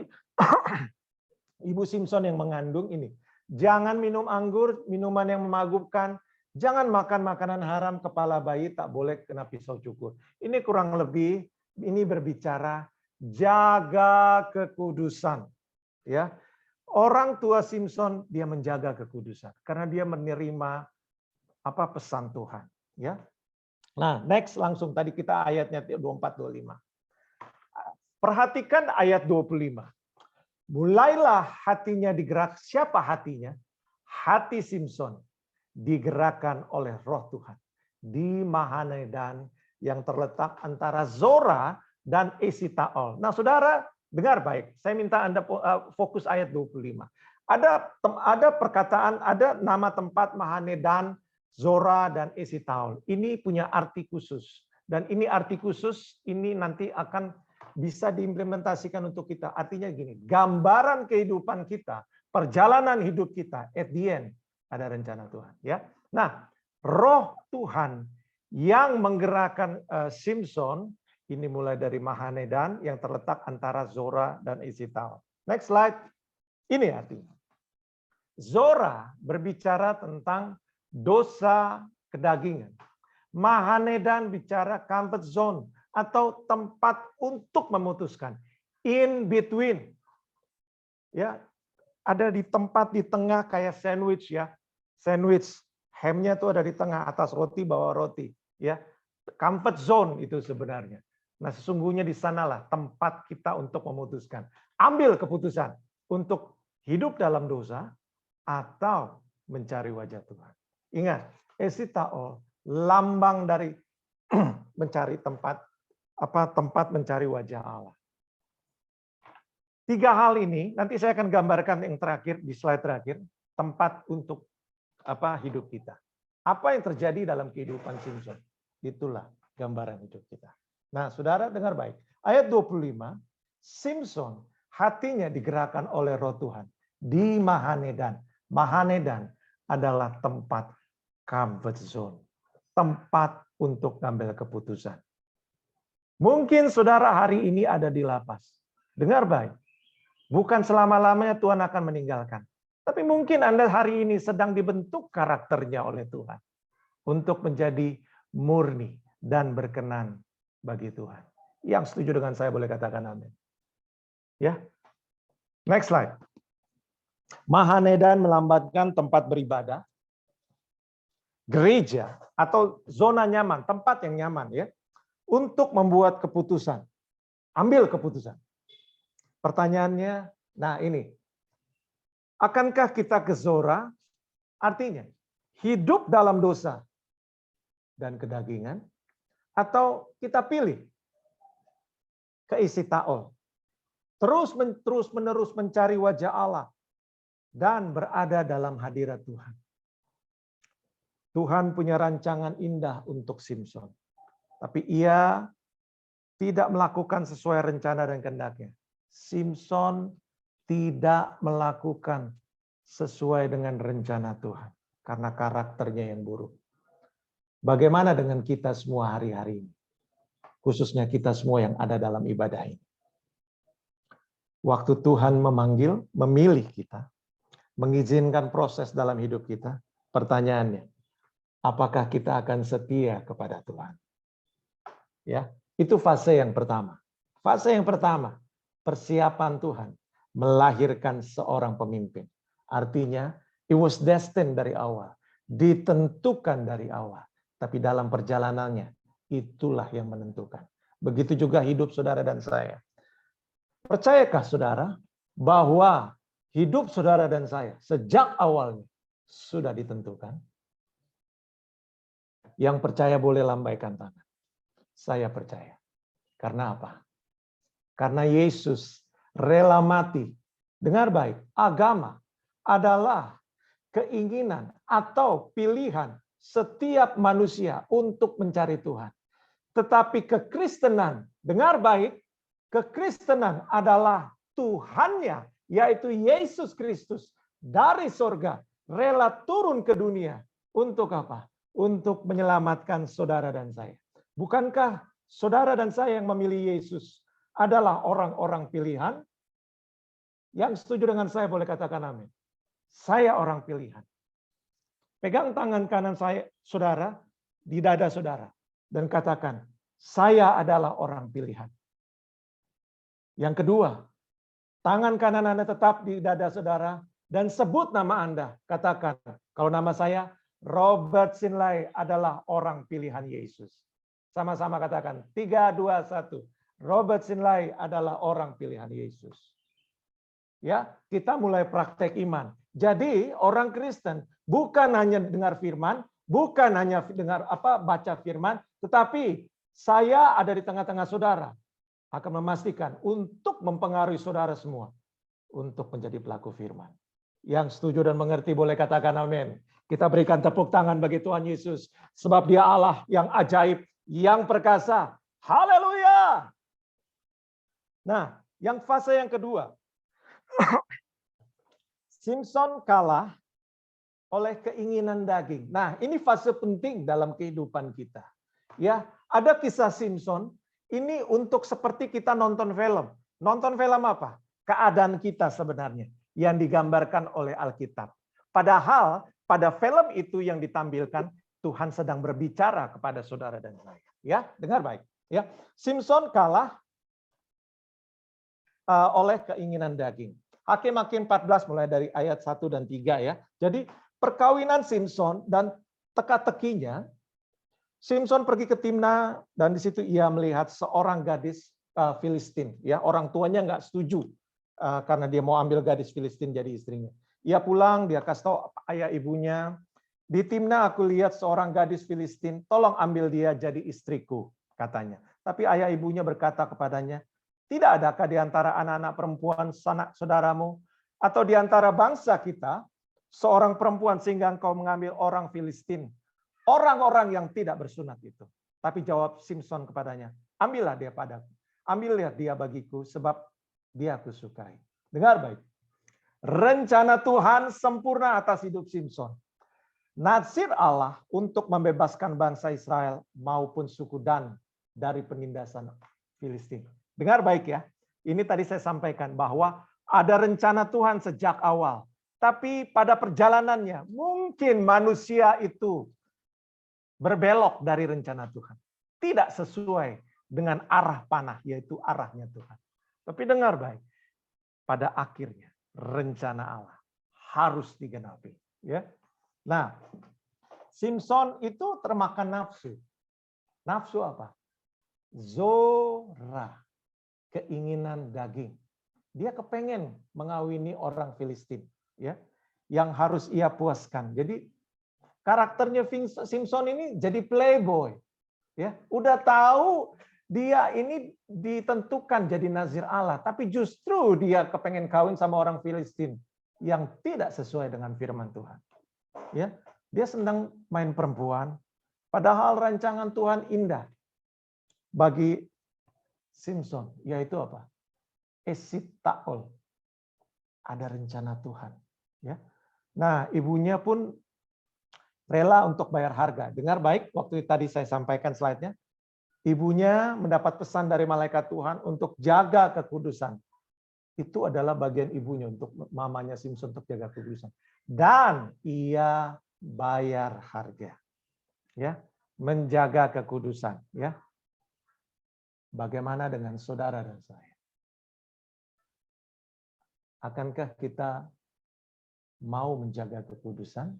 ibu Simson yang mengandung ini, jangan minum anggur, minuman yang memabukkan, jangan makan makanan haram, kepala bayi tak boleh kena pisau cukur. Ini kurang lebih ini berbicara jaga kekudusan. Ya, orang tua Simpson dia menjaga kekudusan karena dia menerima pesan Tuhan. Ya, nah next langsung tadi kita ayatnya 24-25. Perhatikan ayat 25. Mulailah hatinya digerak. Siapa hatinya? Hati Simpson digerakkan oleh Roh Tuhan di Mahanedan yang terletak antara Zora dan Esitaol. Nah, saudara dengar baik. Saya minta Anda fokus ayat 25. Ada perkataan, ada nama tempat Mahanedan, Zora dan Esitaol. Ini punya arti khusus. Dan ini arti khusus ini nanti akan bisa diimplementasikan untuk kita. Artinya gini, gambaran kehidupan kita, perjalanan hidup kita, at the end ada rencana Tuhan. Ya, nah Roh Tuhan yang menggerakkan Simpson ini mulai dari Mahanedan yang terletak antara Zora dan Esitaol. Next slide. Ini artinya. Zora berbicara tentang dosa kedagingan. Mahanedan bicara comfort zone atau tempat untuk memutuskan, in between, ya, ada di tempat di tengah kayak sandwich ya, sandwich, hamnya tuh ada di tengah, atas roti, bawah roti, ya, comfort zone itu sebenarnya. Nah sesungguhnya di sanalah tempat kita untuk memutuskan, ambil keputusan untuk hidup dalam dosa atau mencari wajah Tuhan. Ingat, Esitaol lambang dari mencari tempat mencari wajah Allah. 3 hal ini nanti saya akan gambarkan yang terakhir di slide terakhir, tempat untuk hidup kita. Apa yang terjadi dalam kehidupan Simpson? Itulah gambaran hidup kita. Nah, saudara dengar baik. Ayat 25, Simpson hatinya digerakkan oleh Roh Tuhan di Mahanedan. Mahanedan adalah tempat comfort zone, tempat untuk ngambil keputusan. Mungkin saudara hari ini ada di lapas. Dengar baik. Bukan selama-lamanya Tuhan akan meninggalkan. Tapi mungkin Anda hari ini sedang dibentuk karakternya oleh Tuhan. Untuk menjadi murni dan berkenan bagi Tuhan. Yang setuju dengan saya boleh katakan amin. Ya. Next slide. Mahanedan melambangkan tempat beribadah. Gereja atau zona nyaman, tempat yang nyaman ya. Untuk membuat keputusan. Ambil keputusan. Pertanyaannya, nah ini. Akankah kita ke Zora? Artinya, hidup dalam dosa dan kedagingan. Atau kita pilih ke Esitaol. Terus menerus mencari wajah Allah. Dan berada dalam hadirat Tuhan. Tuhan punya rancangan indah untuk Simpson. Tapi ia tidak melakukan sesuai rencana dan kehendaknya. Simpson tidak melakukan sesuai dengan rencana Tuhan. Karena karakternya yang buruk. Bagaimana dengan kita semua hari-hari ini? Khususnya kita semua yang ada dalam ibadah ini. Waktu Tuhan memanggil, memilih kita, mengizinkan proses dalam hidup kita, pertanyaannya, apakah kita akan setia kepada Tuhan? Ya, itu fase yang pertama. Fase yang pertama, persiapan Tuhan melahirkan seorang pemimpin. Artinya, it was destined dari awal, ditentukan dari awal. Tapi dalam perjalanannya, itulah yang menentukan. Begitu juga hidup saudara dan saya. Percayakah saudara bahwa hidup saudara dan saya sejak awalnya sudah ditentukan? Yang percaya boleh lambaikan tangan. Saya percaya. Karena apa? Karena Yesus rela mati. Dengar baik, agama adalah keinginan atau pilihan setiap manusia untuk mencari Tuhan. Tetapi kekristenan, dengar baik, kekristenan adalah Tuhannya, yaitu Yesus Kristus dari sorga, rela turun ke dunia. Untuk apa? Untuk menyelamatkan saudara dan saya. Bukankah saudara dan saya yang memilih Yesus adalah orang-orang pilihan? Yang setuju dengan saya boleh katakan amin. Saya orang pilihan. Pegang tangan kanan saya, saudara, di dada saudara. Dan katakan, saya adalah orang pilihan. Yang kedua, Tangan kanan Anda tetap di dada saudara dan sebut nama Anda. Katakan, kalau nama saya Robert Sinlay adalah orang pilihan Yesus. Sama-sama katakan, 3, 2, 1. Robert Sinlay adalah orang pilihan Yesus. Ya, kita mulai praktek iman. Jadi orang Kristen bukan hanya dengar firman, bukan hanya dengar baca firman, tetapi saya ada di tengah-tengah saudara akan memastikan untuk mempengaruhi saudara semua untuk menjadi pelaku firman. Yang setuju dan mengerti boleh katakan amin. Kita berikan tepuk tangan bagi Tuhan Yesus sebab Dia Allah yang ajaib, yang perkasa. Haleluya. Nah, yang fase yang kedua. Simson kalah oleh keinginan daging. Nah, ini fase penting dalam kehidupan kita. Ya, ada kisah Simson. Ini untuk seperti kita nonton film. Nonton film apa? Keadaan kita sebenarnya yang digambarkan oleh Alkitab. Padahal pada film itu yang ditampilkan Tuhan sedang berbicara kepada saudara dan saya. Ya, dengar baik. Ya, Simson kalah oleh keinginan daging. Hakim-Hakim 14 mulai dari ayat 1 dan 3 ya. Jadi perkawinan Simson dan teka-tekinya, Simson pergi ke Timna dan di situ ia melihat seorang gadis Filistin. Ya, orang tuanya nggak setuju karena dia mau ambil gadis Filistin jadi istrinya. Ia pulang, dia kasih tahu ayah ibunya, di Timna aku lihat seorang gadis Filistin, tolong ambil dia jadi istriku, katanya. Tapi ayah ibunya berkata kepadanya, tidak adakah di antara anak-anak perempuan sanak saudaramu atau di antara bangsa kita seorang perempuan sehingga engkau mengambil orang Filistin, orang-orang yang tidak bersunat itu. Tapi jawab Simson kepadanya, ambillah dia padaku, ambillah dia bagiku sebab dia aku sukai. Dengar baik. Rencana Tuhan sempurna atas hidup Simson. Natsir Allah untuk membebaskan bangsa Israel maupun suku Dan dari penindasan Filistin. Dengar baik ya. Ini tadi saya sampaikan bahwa ada rencana Tuhan sejak awal. Tapi pada perjalanannya mungkin manusia itu berbelok dari rencana Tuhan. Tidak sesuai dengan arah panah, yaitu arahnya Tuhan. Tapi dengar baik. Pada akhirnya rencana Allah harus digenapi. Ya. Nah, Simson itu termakan nafsu. Nafsu apa? Zora. Keinginan daging. Dia kepengen mengawini orang Filistin, ya, yang harus ia puaskan. Jadi karakternya Simson ini jadi playboy, ya. Udah tahu dia ini ditentukan jadi nazir Allah, tapi justru dia kepengen kawin sama orang Filistin yang tidak sesuai dengan firman Tuhan. Ya, dia senang main perempuan, padahal rancangan Tuhan indah bagi Simson, yaitu apa? Esitaol. Ada rencana Tuhan. Ya. Nah, ibunya pun rela untuk bayar harga. Dengar baik, waktu tadi saya sampaikan slide-nya. Ibunya mendapat pesan dari malaikat Tuhan untuk jaga kekudusan. Itu adalah bagian ibunya untuk mamanya Simson untuk jaga kekudusan. Dan ia bayar harga. Ya, menjaga kekudusan. Ya. Bagaimana dengan saudara dan saya? Akankah kita mau menjaga kekudusan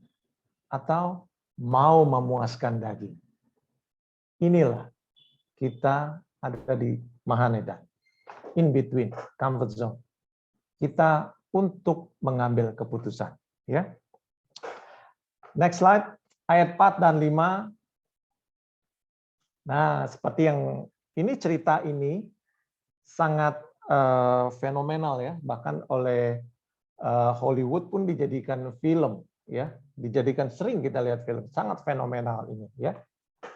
atau mau memuaskan daging? Inilah kita ada di Mahanedan. In between, comfort zone. Kita untuk mengambil keputusan. Ya. Next slide, ayat 4 dan 5. Nah, seperti yang ini cerita ini sangat fenomenal ya, bahkan oleh Hollywood pun dijadikan film ya, dijadikan sering kita lihat film, sangat fenomenal ini ya.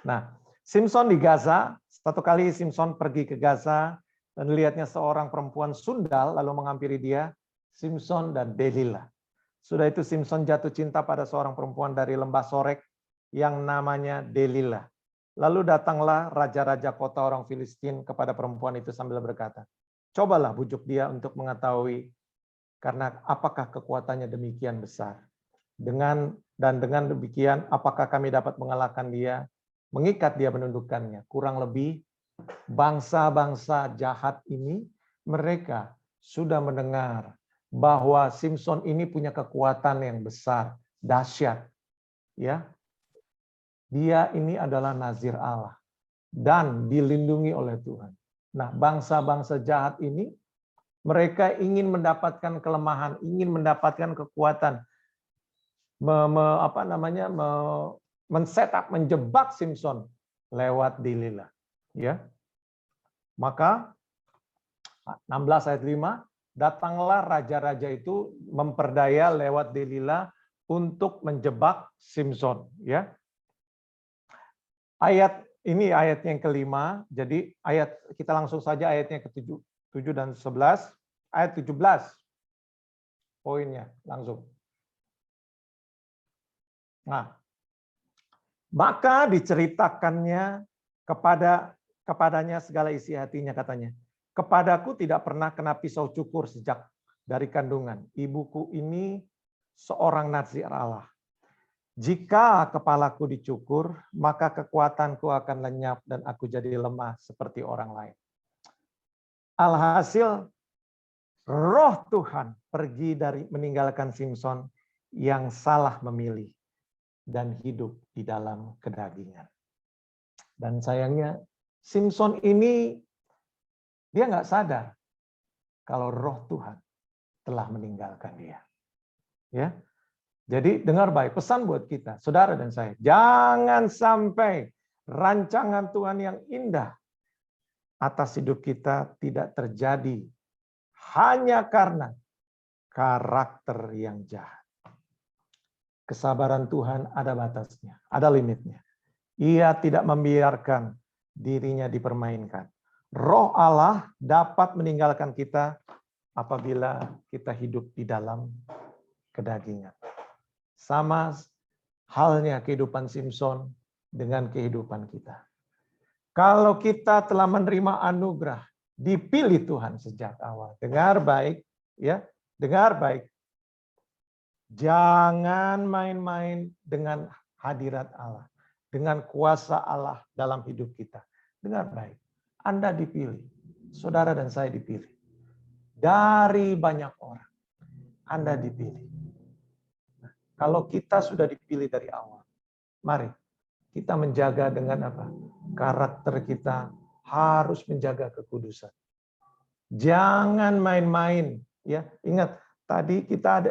Nah, Simson di Gaza, satu kali Simson pergi ke Gaza dan lihatnya seorang perempuan sundal lalu menghampiri dia, Simson dan Delilah. Sudah itu Simson jatuh cinta pada seorang perempuan dari lembah Sorek yang namanya Delilah. Lalu datanglah raja-raja kota orang Filistin kepada perempuan itu sambil berkata, cobalah bujuk dia untuk mengetahui karena apakah kekuatannya demikian besar. Dengan demikian, apakah kami dapat mengalahkan dia, mengikat dia, menundukkannya. Kurang lebih bangsa-bangsa jahat ini, mereka sudah mendengar bahwa Simson ini punya kekuatan yang besar, dahsyat. Ya. Dia ini adalah nazir Allah dan dilindungi oleh Tuhan. Nah, bangsa-bangsa jahat ini mereka ingin mendapatkan kelemahan, ingin mendapatkan kekuatan, men-setup, menjebak Simson lewat Delila. Ya. Maka 16 ayat 5, datanglah raja-raja itu memperdaya lewat Delila untuk menjebak Simson. Ya. Ayat ini ayat yang kelima, jadi kita langsung saja ayatnya ke-7 dan 11, ayat 17 poinnya langsung. Nah, maka diceritakannya kepadanya segala isi hatinya, katanya. Kepadaku tidak pernah kena pisau cukur sejak dari kandungan. Ibuku ini seorang nazir Allah. Jika kepalaku dicukur, maka kekuatanku akan lenyap dan aku jadi lemah seperti orang lain. Alhasil, roh Tuhan pergi dari meninggalkan Simson yang salah memilih dan hidup di dalam kedagingan. Dan sayangnya, Simson ini dia nggak sadar kalau roh Tuhan telah meninggalkan dia. Ya. Jadi dengar baik, pesan buat kita, saudara dan saya, jangan sampai rancangan Tuhan yang indah atas hidup kita tidak terjadi hanya karena karakter yang jahat. Kesabaran Tuhan ada batasnya, ada limitnya. Ia tidak membiarkan dirinya dipermainkan. Roh Allah dapat meninggalkan kita apabila kita hidup di dalam kedagingan. Sama halnya kehidupan Simson dengan kehidupan kita. Kalau kita telah menerima anugerah, dipilih Tuhan sejak awal. Dengar baik, ya, dengar baik. Jangan main-main dengan hadirat Allah, dengan kuasa Allah dalam hidup kita. Dengar baik, Anda dipilih, saudara dan saya dipilih. Dari banyak orang, Anda dipilih. Kalau kita sudah dipilih dari awal, mari kita menjaga dengan apa? Karakter kita harus menjaga kekudusan. Jangan main-main, ya. Ingat, tadi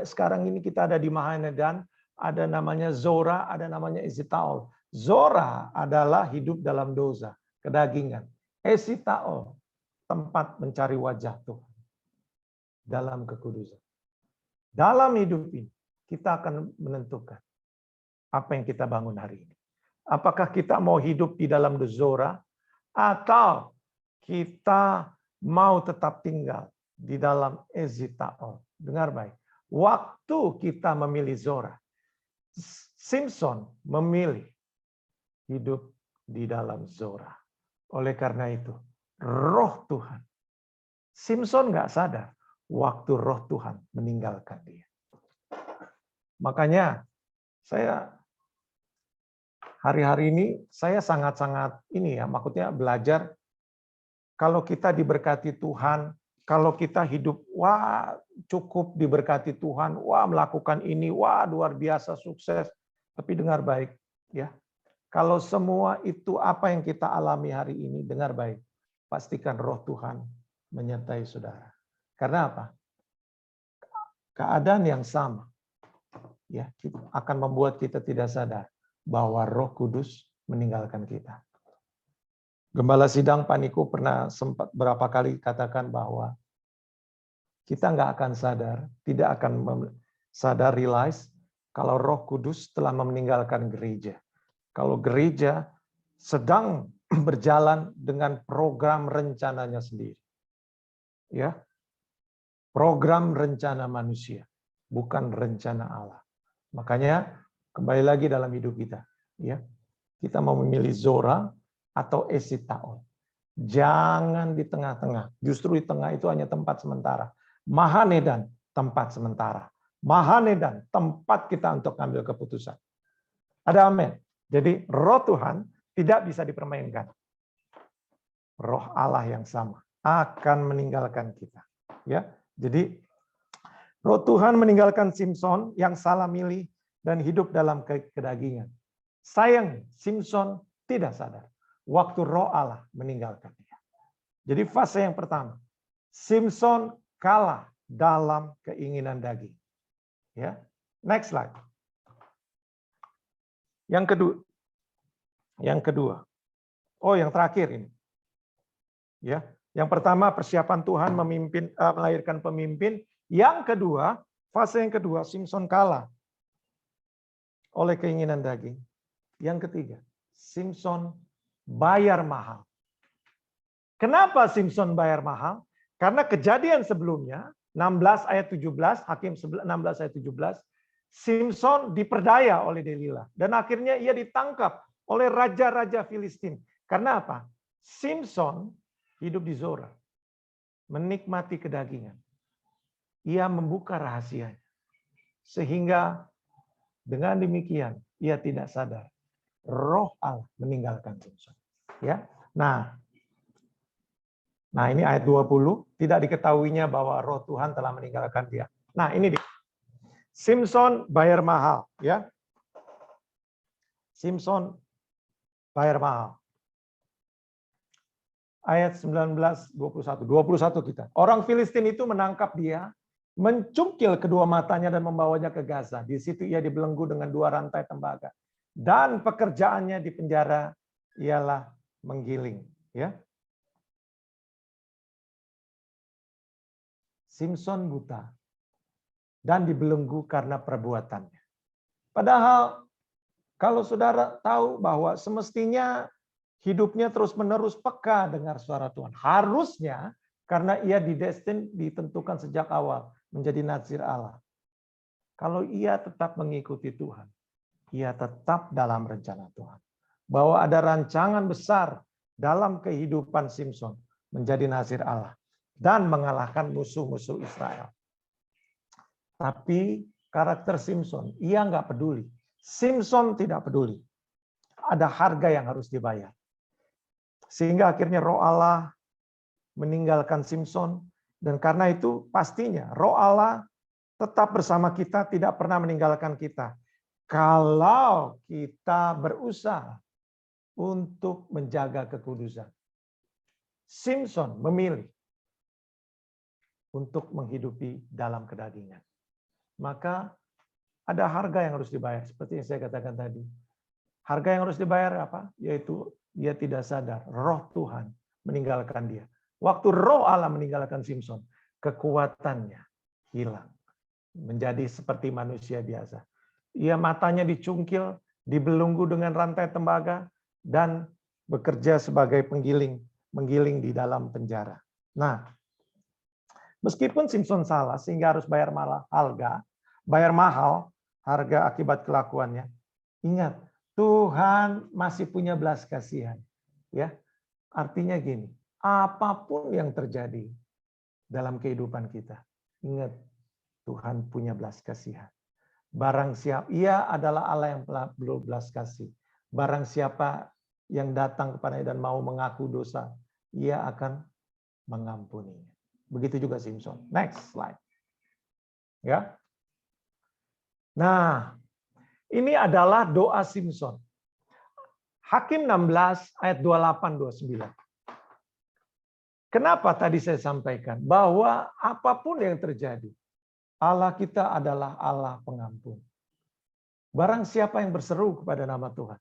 sekarang ini kita ada di Mahanedan, ada namanya Zora, ada namanya Esitaol. Zora adalah hidup dalam dosa, kedagingan. Esitaol, tempat mencari wajah Tuhan dalam kekudusan. Dalam hidup ini, kita akan menentukan apa yang kita bangun hari ini. Apakah kita mau hidup di dalam Zora atau kita mau tetap tinggal di dalam Esitaol. Dengar baik. Waktu kita memilih Zora, Simson memilih hidup di dalam Zora. Oleh karena itu, roh Tuhan. Simson nggak sadar waktu roh Tuhan meninggalkan dia. Makanya saya hari-hari ini saya sangat-sangat maksudnya belajar kalau kita diberkati Tuhan, kalau kita hidup cukup diberkati Tuhan, melakukan ini, luar biasa sukses. Tapi dengar baik ya. Kalau semua itu apa yang kita alami hari ini, dengar baik. Pastikan roh Tuhan menyertai saudara. Karena apa? Keadaan yang sama ya akan membuat kita tidak sadar bahwa Roh Kudus meninggalkan kita. Gembala Sidang Paniko pernah sempat berapa kali katakan bahwa kita nggak akan sadar, tidak akan sadar realize kalau Roh Kudus telah meninggalkan gereja. Kalau gereja sedang berjalan dengan program rencananya sendiri. Ya. Program rencana manusia, bukan rencana Allah. Makanya kembali lagi dalam hidup kita, ya. Kita mau memilih Zora atau Esitaol. Jangan di tengah-tengah. Justru di tengah itu hanya tempat sementara. Mahanedan, tempat sementara. Mahanedan, tempat kita untuk ambil keputusan. Ada amin. Jadi roh Tuhan tidak bisa dipermainkan. Roh Allah yang sama akan meninggalkan kita. Ya, jadi roh Tuhan meninggalkan Simson yang salah milih dan hidup dalam kedagingan. Sayang, Simson tidak sadar waktu roh Allah meninggalkan dia. Jadi fase yang pertama, Simson kalah dalam keinginan daging. Ya, next slide. Yang kedua. Oh, yang terakhir ini. Ya, yang pertama persiapan Tuhan melahirkan pemimpin. Yang kedua, fase yang kedua, Simson kalah oleh keinginan daging. Yang ketiga, Simson bayar mahal. Kenapa Simson bayar mahal? Karena kejadian sebelumnya, 16 ayat 17, Hakim 16 ayat 17, Simson diperdaya oleh Delila. Dan akhirnya ia ditangkap oleh raja-raja Filistin. Karena apa? Simson hidup di Zora. Menikmati kedagingan. Ia membuka rahasianya. Sehingga dengan demikian, ia tidak sadar. Roh Allah meninggalkan Simson. Ya, Nah ini ayat 20, tidak diketahuinya bahwa roh Tuhan telah meninggalkan dia. Nah ini dia. Simson bayar mahal. Ya, Simson bayar mahal. Ayat 19, 21 kita. Orang Filistin itu menangkap dia, mencungkil kedua matanya dan membawanya ke Gaza. Di situ ia dibelenggu dengan 2 rantai tembaga. Dan pekerjaannya di penjara ialah menggiling. Ya, Simson buta dan dibelenggu karena perbuatannya. Padahal kalau saudara tahu bahwa semestinya hidupnya terus-menerus peka dengar suara Tuhan. Harusnya karena ia ditentukan sejak awal menjadi nazir Allah. Kalau ia tetap mengikuti Tuhan, ia tetap dalam rencana Tuhan. Bahwa ada rancangan besar dalam kehidupan Simson menjadi nazir Allah dan mengalahkan musuh-musuh Israel. Tapi karakter Simson, ia nggak peduli. Simson tidak peduli. Ada harga yang harus dibayar. Sehingga akhirnya roh Allah meninggalkan Simson. Dan karena itu pastinya roh Allah tetap bersama kita, tidak pernah meninggalkan kita. Kalau kita berusaha untuk menjaga kekudusan. Simson memilih untuk menghidupi dalam kedagingan. Maka ada harga yang harus dibayar. Seperti yang saya katakan tadi. Harga yang harus dibayar apa? Yaitu dia tidak sadar. Roh Tuhan meninggalkan dia. Waktu roh Allah meninggalkan Simson, kekuatannya hilang. Menjadi seperti manusia biasa. Ia matanya dicungkil, dibelenggu dengan rantai tembaga, dan bekerja sebagai menggiling di dalam penjara. Nah, meskipun Simson salah sehingga harus bayar mahal harga akibat kelakuannya. Ingat, Tuhan masih punya belas kasihan. Ya, artinya gini, apapun yang terjadi dalam kehidupan kita, ingat Tuhan punya belas kasihan. Barang siapa, ia adalah Allah yang belas kasih. Barang siapa yang datang kepadanya dan mau mengaku dosa, ia akan mengampuninya. Begitu juga Simson. Next slide. Ya. Nah, ini adalah doa Simson. Hakim 16 ayat 28-29. Kenapa tadi saya sampaikan bahwa apapun yang terjadi, Allah kita adalah Allah pengampun. Barang siapa yang berseru kepada nama Tuhan,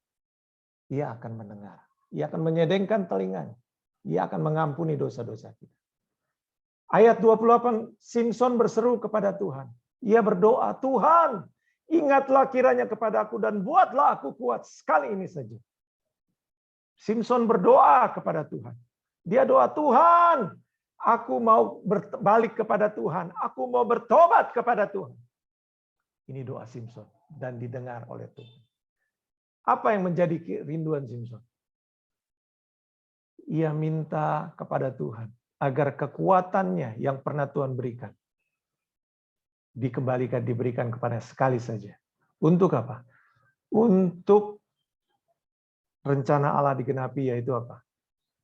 ia akan mendengar. Ia akan menyedengkan telinganya. Ia akan mengampuni dosa-dosa kita. Ayat 28, Simson berseru kepada Tuhan. Ia berdoa, Tuhan, ingatlah kiranya kepadaku dan buatlah aku kuat sekali ini saja. Simson berdoa kepada Tuhan. Dia doa, Tuhan, aku mau berbalik kepada Tuhan. Aku mau bertobat kepada Tuhan. Ini doa Simson dan didengar oleh Tuhan. Apa yang menjadi kerinduan Simson? Ia minta kepada Tuhan agar kekuatannya yang pernah Tuhan berikan diberikan kepada sekali saja. Untuk apa? Untuk rencana Allah digenapi, yaitu apa?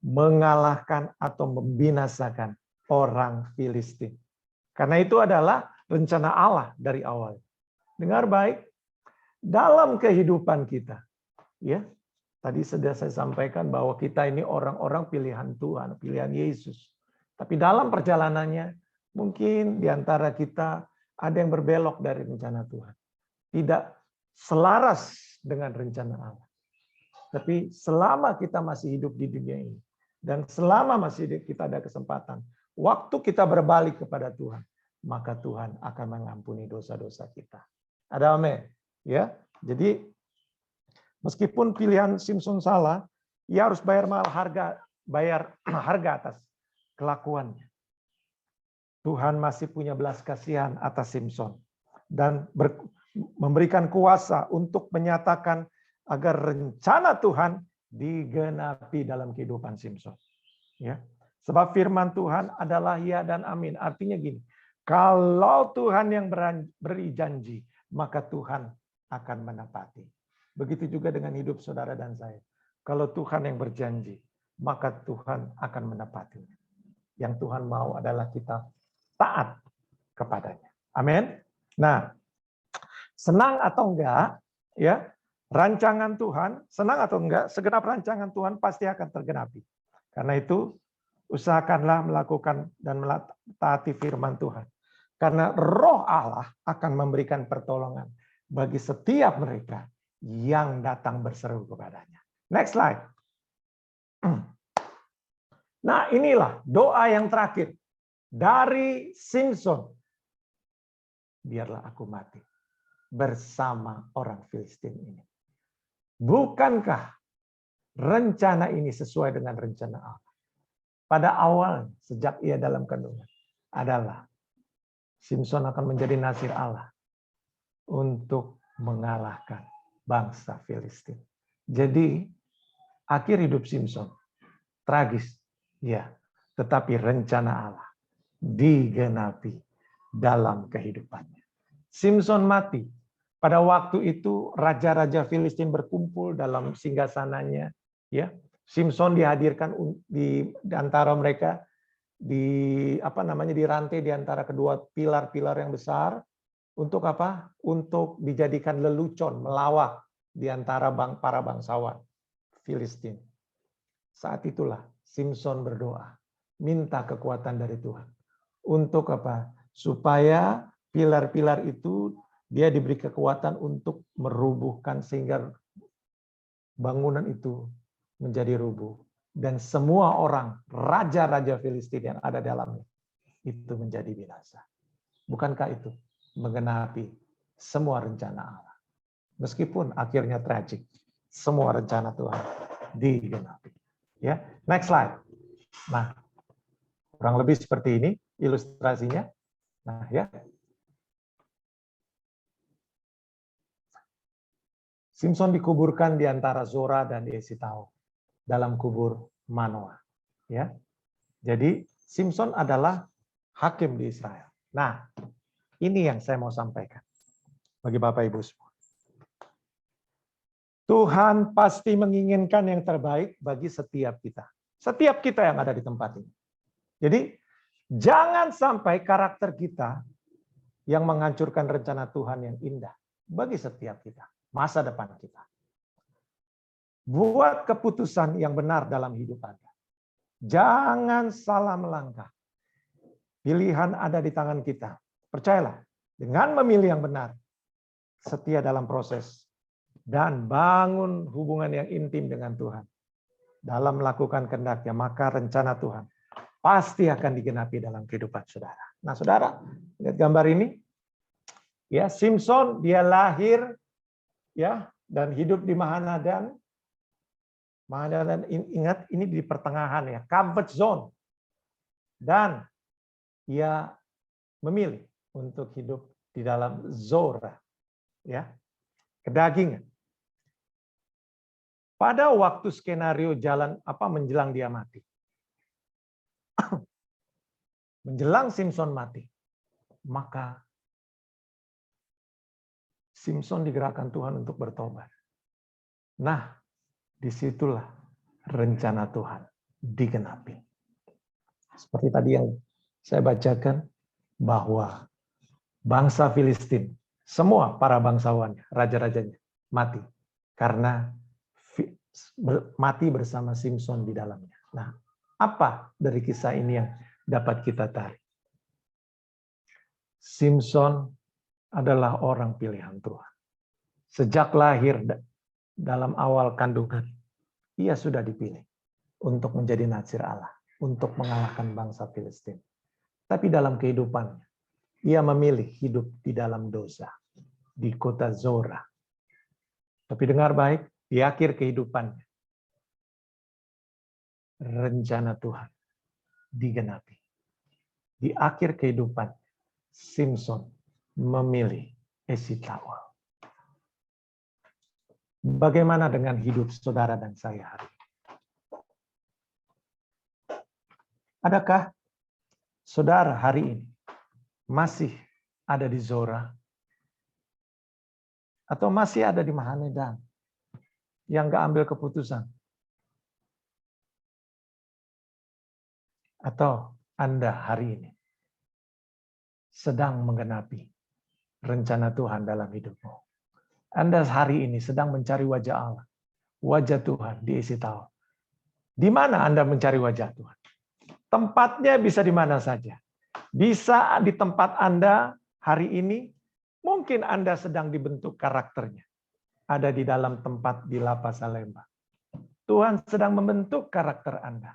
Mengalahkan atau membinasakan orang Filistin. Karena itu adalah rencana Allah dari awal. Dengar baik, dalam kehidupan kita, ya, tadi sudah saya sampaikan bahwa kita ini orang-orang pilihan Tuhan, pilihan Yesus. Tapi dalam perjalanannya, mungkin di antara kita ada yang berbelok dari rencana Tuhan. Tidak selaras dengan rencana Allah. Tapi selama kita masih hidup di dunia ini, dan selama masih kita ada kesempatan, waktu kita berbalik kepada Tuhan, maka Tuhan akan mengampuni dosa-dosa kita. Ada amin? Ya, jadi meskipun pilihan Simson salah, ia harus bayar harga atas kelakuannya. Tuhan masih punya belas kasihan atas Simson dan memberikan kuasa untuk menyatakan agar rencana Tuhan digenapi dalam kehidupan Simson. Ya, sebab firman Tuhan adalah ya dan amin. Artinya gini, kalau Tuhan yang beri janji, maka Tuhan akan menepati. Begitu juga dengan hidup saudara dan saya. Kalau Tuhan yang berjanji, maka Tuhan akan menepatinya. Yang Tuhan mau adalah kita taat kepadanya. Amin. Nah, senang atau enggak, ya, rancangan Tuhan, senang atau enggak, segenap rancangan Tuhan pasti akan tergenapi. Karena itu, usahakanlah melakukan dan mentaati firman Tuhan. Karena Roh Allah akan memberikan pertolongan bagi setiap mereka yang datang berseru kepadanya. Next slide. Nah, inilah doa yang terakhir dari Simson. Biarlah aku mati bersama orang Filistin ini. Bukankah rencana ini sesuai dengan rencana Allah? Pada awal, sejak ia dalam kandungan, adalah Simson akan menjadi nasir Allah untuk mengalahkan bangsa Filistin. Jadi, akhir hidup Simson tragis, ya, tetapi rencana Allah digenapi dalam kehidupannya. Simson mati. Pada waktu itu raja-raja Filistin berkumpul dalam singgasananya, ya. Simson dihadirkan di antara mereka, dirantai di antara kedua pilar-pilar yang besar. Untuk apa? Untuk dijadikan lelucon, melawak di antara para bangsawan Filistin. Saat itulah Simson berdoa, minta kekuatan dari Tuhan. Untuk apa? Supaya pilar-pilar itu dia diberi kekuatan untuk merubuhkan sehingga bangunan itu menjadi rubuh. Dan semua orang, raja-raja Filistin yang ada dalamnya, itu menjadi binasa. Bukankah itu menggenapi semua rencana Allah? Meskipun akhirnya tragik, semua rencana Tuhan digenapi. Ya, next slide. Nah, kurang lebih seperti ini ilustrasinya. Nah, ya. Simson dikuburkan di antara Zora dan Esitaol dalam kubur Manoah. Ya, jadi Simson adalah hakim di Israel. Nah, ini yang saya mau sampaikan bagi Bapak Ibu semua. Tuhan pasti menginginkan yang terbaik bagi setiap kita. Setiap kita yang ada di tempat ini. Jadi, jangan sampai karakter kita yang menghancurkan rencana Tuhan yang indah bagi setiap kita, masa depan kita. Buat keputusan yang benar dalam hidup Anda. Jangan salah melangkah. Pilihan ada di tangan kita. Percayalah, dengan memilih yang benar, setia dalam proses, dan bangun hubungan yang intim dengan Tuhan. Dalam melakukan kehendak-Nya, maka rencana Tuhan pasti akan digenapi dalam kehidupan saudara. Nah, saudara, lihat gambar ini. Ya, Simson dia lahir ya dan hidup di Mahanadan. Mahanadan, ingat ini di pertengahan ya, comfort zone. Dan ia memilih untuk hidup di dalam Zora. Ya, kedagingan. Pada waktu skenario jalan menjelang dia mati. Menjelang Simson mati, maka Simson digerakkan Tuhan untuk bertobat. Nah, disitulah rencana Tuhan digenapi. Seperti tadi yang Saya bacakan bahwa bangsa Filistin, semua para bangsawannya, raja-rajanya, mati. Karena mati bersama Simson di dalamnya. Nah, apa dari kisah ini yang dapat kita tarik? Simson adalah orang pilihan Tuhan. Sejak lahir dalam awal kandungan, ia sudah dipilih untuk menjadi Nazir Allah, untuk mengalahkan bangsa Filistin. Tapi dalam kehidupannya, ia memilih hidup di dalam dosa, di kota Zora. Tapi dengar baik, di akhir kehidupannya, rencana Tuhan digenapi. Di akhir kehidupan, Simson memilih Esitaol. Bagaimana dengan hidup saudara dan saya hari ini? Adakah saudara hari ini masih ada di Zora? Atau masih ada di Mahanedan yang gak ambil keputusan? Atau Anda hari ini sedang menggenapi rencana Tuhan dalam hidupmu? Anda hari ini sedang mencari wajah Allah, wajah Tuhan di Esitaol. Di mana Anda mencari wajah Tuhan? Tempatnya bisa di mana saja. Bisa di tempat Anda hari ini, mungkin Anda sedang dibentuk karakternya. Ada di dalam tempat di La Salemba. Tuhan sedang membentuk karakter Anda.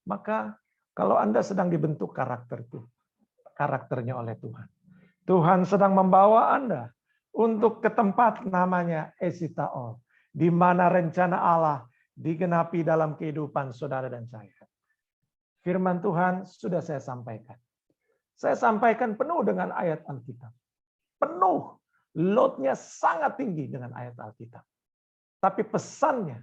Maka kalau Anda sedang dibentuk karakternya oleh Tuhan. Tuhan sedang membawa Anda untuk ke tempat namanya Esitaol. Di mana rencana Allah digenapi dalam kehidupan saudara dan saya. Firman Tuhan sudah saya sampaikan. Saya sampaikan penuh dengan ayat Alkitab. Penuh. Loadnya sangat tinggi dengan ayat Alkitab. Tapi pesannya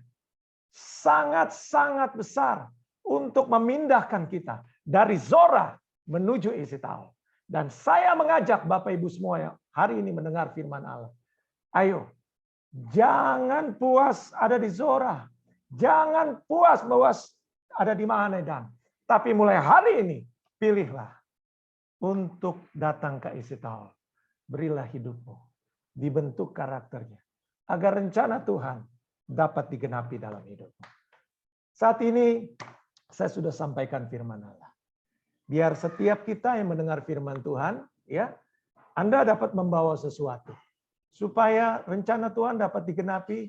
sangat-sangat besar untuk memindahkan kita dari Zora menuju Esitaol. Dan saya mengajak Bapak Ibu semua yang hari ini mendengar firman Allah. Ayo, jangan puas ada di Zora. Jangan puas bahwa ada di Mahanedan. Tapi mulai hari ini, pilihlah untuk datang ke Esitaol. Berilah hidupmu, dibentuk karakternya, agar rencana Tuhan dapat digenapi dalam hidupmu. Saat ini, saya sudah sampaikan firman Allah. Biar setiap kita yang mendengar firman Tuhan, ya, Anda dapat membawa sesuatu. Supaya rencana Tuhan dapat digenapi,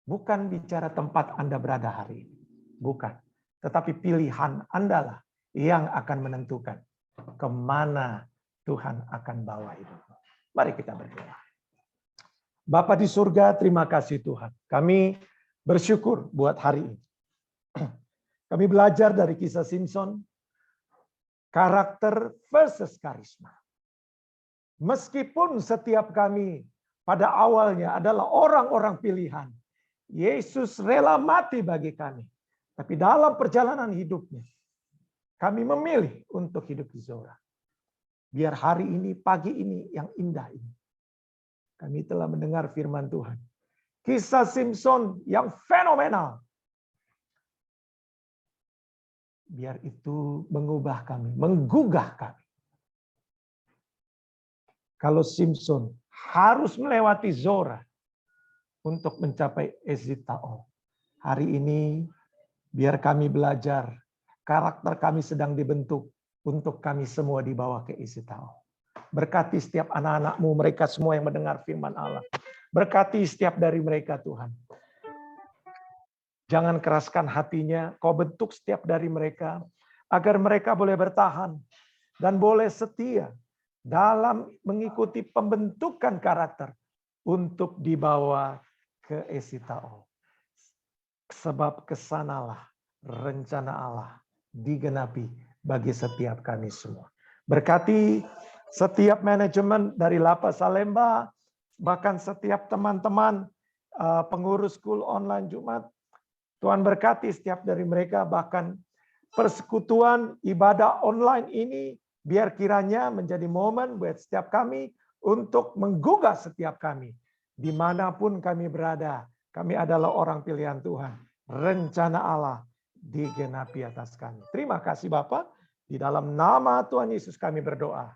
bukan bicara tempat Anda berada hari ini. Bukan. Tetapi pilihan Anda lah yang akan menentukan kemana Tuhan akan bawa hidupmu. Mari kita berdoa. Bapa di surga, terima kasih Tuhan. Kami bersyukur buat hari ini. Kami belajar dari kisah Simson, karakter versus karisma. Meskipun setiap kami pada awalnya adalah orang-orang pilihan, Yesus rela mati bagi kami. Tapi dalam perjalanan hidupnya, kami memilih untuk hidup di Zora. Biar hari ini, pagi ini, yang indah ini. Kami telah mendengar firman Tuhan. Kisah Simson yang fenomenal. Biar itu mengubah kami, menggugah kami. Kalau Simson harus melewati Zora untuk mencapai Esitaol. Hari ini, biar kami belajar, karakter kami sedang dibentuk untuk kami semua dibawa ke Esitaol. Berkati setiap anak-anakmu, mereka semua yang mendengar firman Allah. Berkati setiap dari mereka Tuhan. Jangan keraskan hatinya, kau bentuk setiap dari mereka, agar mereka boleh bertahan dan boleh setia dalam mengikuti pembentukan karakter untuk dibawa ke Esitaol. Sebab kesanalah rencana Allah digenapi bagi setiap kami semua. Berkati setiap manajemen dari La Salemba, bahkan setiap teman-teman pengurus school online Jumat. Tuhan berkati setiap dari mereka, bahkan persekutuan ibadah online ini, biar kiranya menjadi momen buat setiap kami untuk menggugah setiap kami. Dimanapun kami berada, kami adalah orang pilihan Tuhan. Rencana Allah digenapi atas kami. Terima kasih Bapak. Di dalam nama Tuhan Yesus kami berdoa.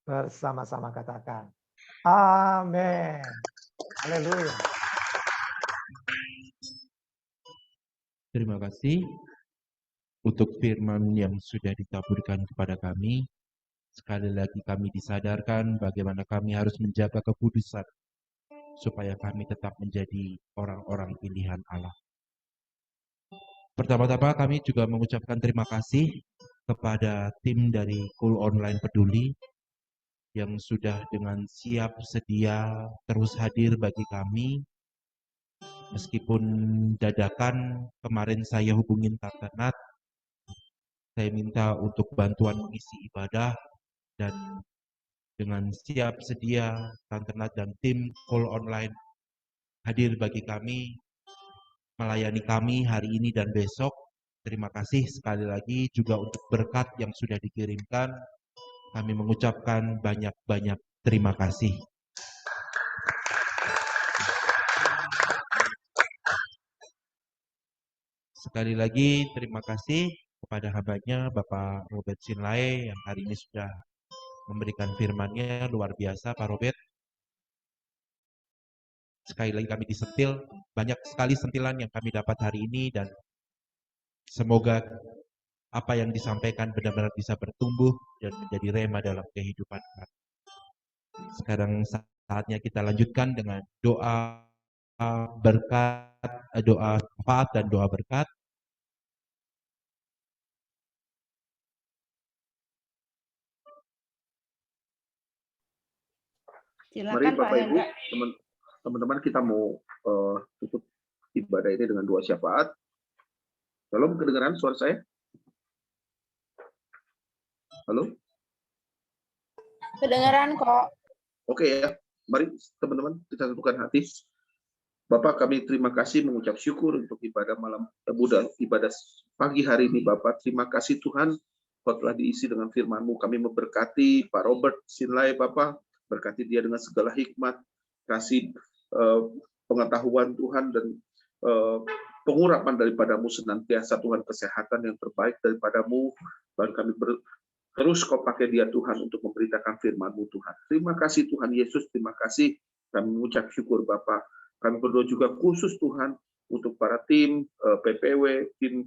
Bersama-sama katakan. Amin. Haleluya. Terima kasih untuk firman yang sudah ditaburkan kepada kami. Sekali lagi kami disadarkan bagaimana kami harus menjaga kekudusan supaya kami tetap menjadi orang-orang pilihan Allah. Pertama-tama kami juga mengucapkan terima kasih kepada tim dari Cool Online Peduli yang sudah dengan siap sedia terus hadir bagi kami. Meskipun dadakan kemarin saya hubungin Tante Nat, saya minta untuk bantuan mengisi ibadah, dan dengan siap sedia Tante Nat dan tim Cool Online hadir bagi kami, melayani kami hari ini dan besok. Terima kasih sekali lagi juga untuk berkat yang sudah dikirimkan. Kami mengucapkan banyak-banyak terima kasih. Sekali lagi terima kasih kepada hambanya Bapak Robert Sinlae yang hari ini sudah memberikan firman-Nya. Luar biasa Pak Robert. Sekali lagi kami disentil, banyak sekali sentilan yang kami dapat hari ini, dan semoga apa yang disampaikan benar-benar bisa bertumbuh dan menjadi rema dalam kehidupan kami. Sekarang saatnya kita lanjutkan dengan doa berkat, doa syafaat dan doa berkat. Mari Bapak Ibu, teman-teman kita mau tutup ibadah ini dengan doa syafaat. Halo, kedengaran suara saya? Halo? Kedengaran kok. Oke ya, mari teman-teman kita satukan hati. Bapak, kami terima kasih mengucap syukur untuk ibadah malam ibadah pagi hari ini Bapak. Terima kasih Tuhan, Kau telah diisi dengan firman-Mu. Kami memberkati Pak Robert Sinlae Bapak, berkati dia dengan segala hikmat, kasih pengetahuan Tuhan dan pengurapan daripada-Mu senantiasa Tuhan, kesehatan yang terbaik daripada-Mu, dan kami terus Kau pakai dia Tuhan untuk memberitakan firman-Mu Tuhan. Terima kasih Tuhan Yesus, terima kasih. Kami mengucap syukur Bapak. Kami berdoa juga khusus Tuhan untuk para tim PPW, tim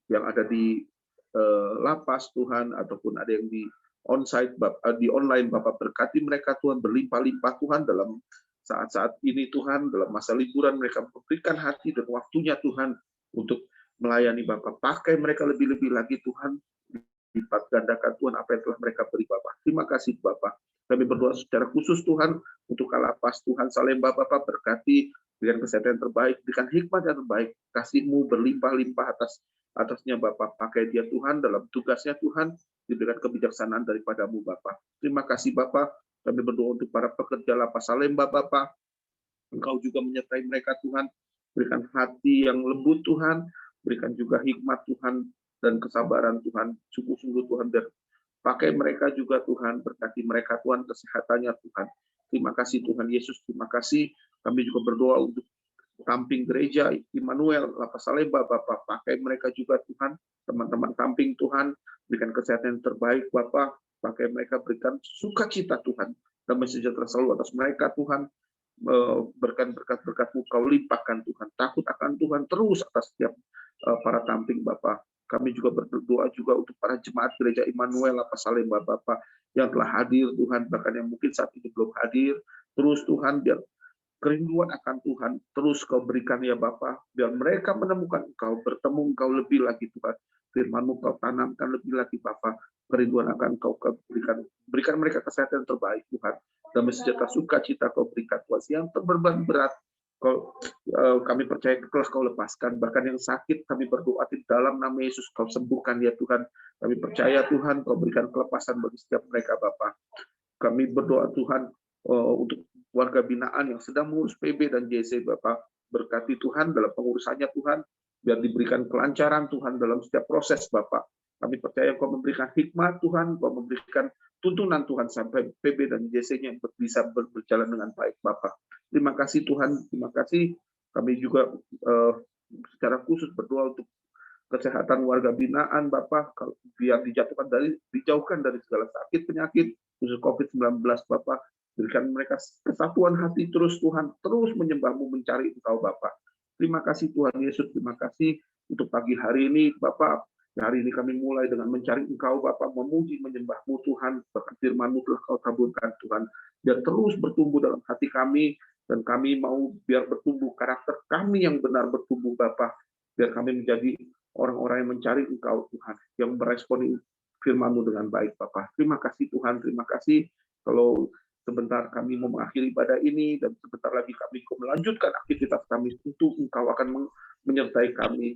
yang ada di lapas Tuhan, ataupun ada yang di onsite, di online Bapak, berkati mereka Tuhan, berlimpah-limpah Tuhan dalam saat-saat ini Tuhan, dalam masa liburan mereka memberikan hati dan waktunya Tuhan untuk melayani Bapak. Pakai mereka lebih-lebih lagi Tuhan, lipat gandakan Tuhan apa yang telah mereka beri Bapak. Terima kasih Bapak. Kami berdoa secara khusus Tuhan untuk Kalapas Tuhan Salemba Bapak, berkati, berikan kesehatan yang terbaik, berikan hikmat yang terbaik, kasih-Mu berlimpah-limpah atasnya Bapak. Pakai dia Tuhan dalam tugasnya Tuhan, diberikan kebijaksanaan daripada-Mu Bapak. Terima kasih Bapak. Kami berdoa untuk para pekerja Lapas Salemba Bapak. Engkau juga menyertai mereka Tuhan, berikan hati yang lembut Tuhan, berikan juga hikmat Tuhan dan kesabaran Tuhan, sungguh-sungguh Tuhan, biar pakai mereka juga Tuhan, berkati mereka Tuhan, kesehatannya Tuhan. Terima kasih Tuhan Yesus, terima kasih. Kami juga berdoa untuk Kamping Gereja Immanuel Lapas Salemba Bapak, pakai mereka juga Tuhan, teman-teman kamping Tuhan, berikan kesehatan yang terbaik Bapak, pakai mereka, berikan sukacita Tuhan, damai sejahtera selalu atas mereka Tuhan, berkat-berkat-Mu Kau limpahkan Tuhan, takut akan Tuhan terus atas setiap para kamping Bapak. Kami juga berdoa juga untuk para jemaat Gereja Immanuel Lapas Salemba Bapak yang telah hadir Tuhan, bahkan yang mungkin saat ini belum hadir. Terus Tuhan, biar kerinduan akan Tuhan terus Kau berikan ya Bapak, biar mereka menemukan Engkau, bertemu Engkau lebih lagi Tuhan. Firman-Mu Kau tanamkan lebih lagi Bapak, kerinduan akan Kau berikan mereka kesehatan yang terbaik Tuhan. Damai sejahtera sukacita Kau berikan Tuhan. Yang terbeban berat kami percaya telah Kau lepaskan, bahkan yang sakit kami berdoa di dalam nama Yesus Kau sembuhkan ya Tuhan. Kami percaya Tuhan Kau berikan kelepasan bagi setiap mereka Bapak. Kami berdoa Tuhan untuk warga binaan yang sedang mengurus PB dan JC Bapak, berkati Tuhan dalam pengurusannya Tuhan, biar diberikan kelancaran Tuhan dalam setiap proses Bapak. Kami percaya Kau memberikan hikmat Tuhan, Kau memberikan tuntunan Tuhan sampai PB dan JC-nya bisa berjalan dengan baik Bapak. Terima kasih Tuhan, terima kasih. Kami juga secara khusus berdoa untuk kesehatan warga binaan Bapak, yang dijauhkan dari segala sakit penyakit, khusus COVID-19 Bapak, berikan mereka kesatuan hati terus Tuhan, terus menyembah-Mu, mencari Engkau Bapak. Terima kasih Tuhan Yesus, terima kasih untuk pagi hari ini Bapak. Hari ini kami mulai dengan mencari Engkau Bapak, memuji menyembah-Mu Tuhan, bahkan firman-Mu telah Kau taburkan Tuhan, biar terus bertumbuh dalam hati kami, dan kami mau biar bertumbuh karakter kami yang benar bertumbuh Bapak, biar kami menjadi orang-orang yang mencari Engkau Tuhan, yang meresponi firman-Mu dengan baik Bapak. Terima kasih Tuhan, terima kasih. Kalau sebentar kami mau mengakhiri ibadah ini, dan sebentar lagi kami melanjutkan aktivitas kami, tentu Engkau akan menyertai kami,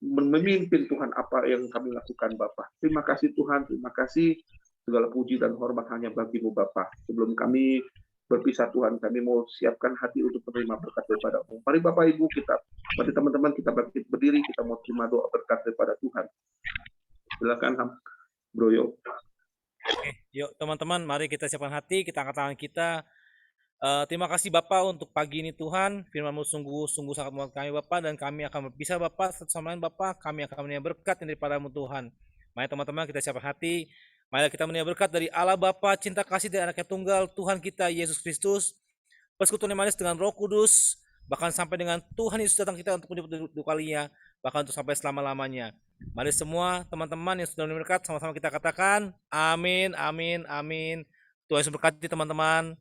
memimpin Tuhan apa yang kami lakukan Bapak. Terima kasih Tuhan, terima kasih. Segala puji dan hormat hanya bagi-Mu Bapak. Sebelum kami berpisah Tuhan, kami mau siapkan hati untuk menerima berkat daripada-Mu. Mari Bapak Ibu mari teman-teman kita bangkit berdiri, kita mau terima doa berkat daripada Tuhan. Silakan Bro Yo. Oke, yuk teman-teman, mari kita siapkan hati, kita angkat tangan kita. Terima kasih Bapak untuk pagi ini Tuhan, firman-Mu sungguh sangat membuat kami Bapak, dan kami akan berpisah Bapak, satu sama lain Bapak, kami akan menerima berkat daripada-Mu Tuhan. Mari teman-teman kita siapkan hati, mari kita menerima berkat dari Allah Bapa, cinta kasih dari Anaknya Tunggal, Tuhan kita Yesus Kristus, persekutuan yang manis dengan Roh Kudus, bahkan sampai dengan Tuhan Yesus datang kita untuk menyebut dua kalinya, bahkan untuk sampai selama-lamanya. Mari semua teman-teman yang sudah menerima berkat, sama-sama kita katakan, amin, amin, amin. Tuhan Yesus berkati teman-teman.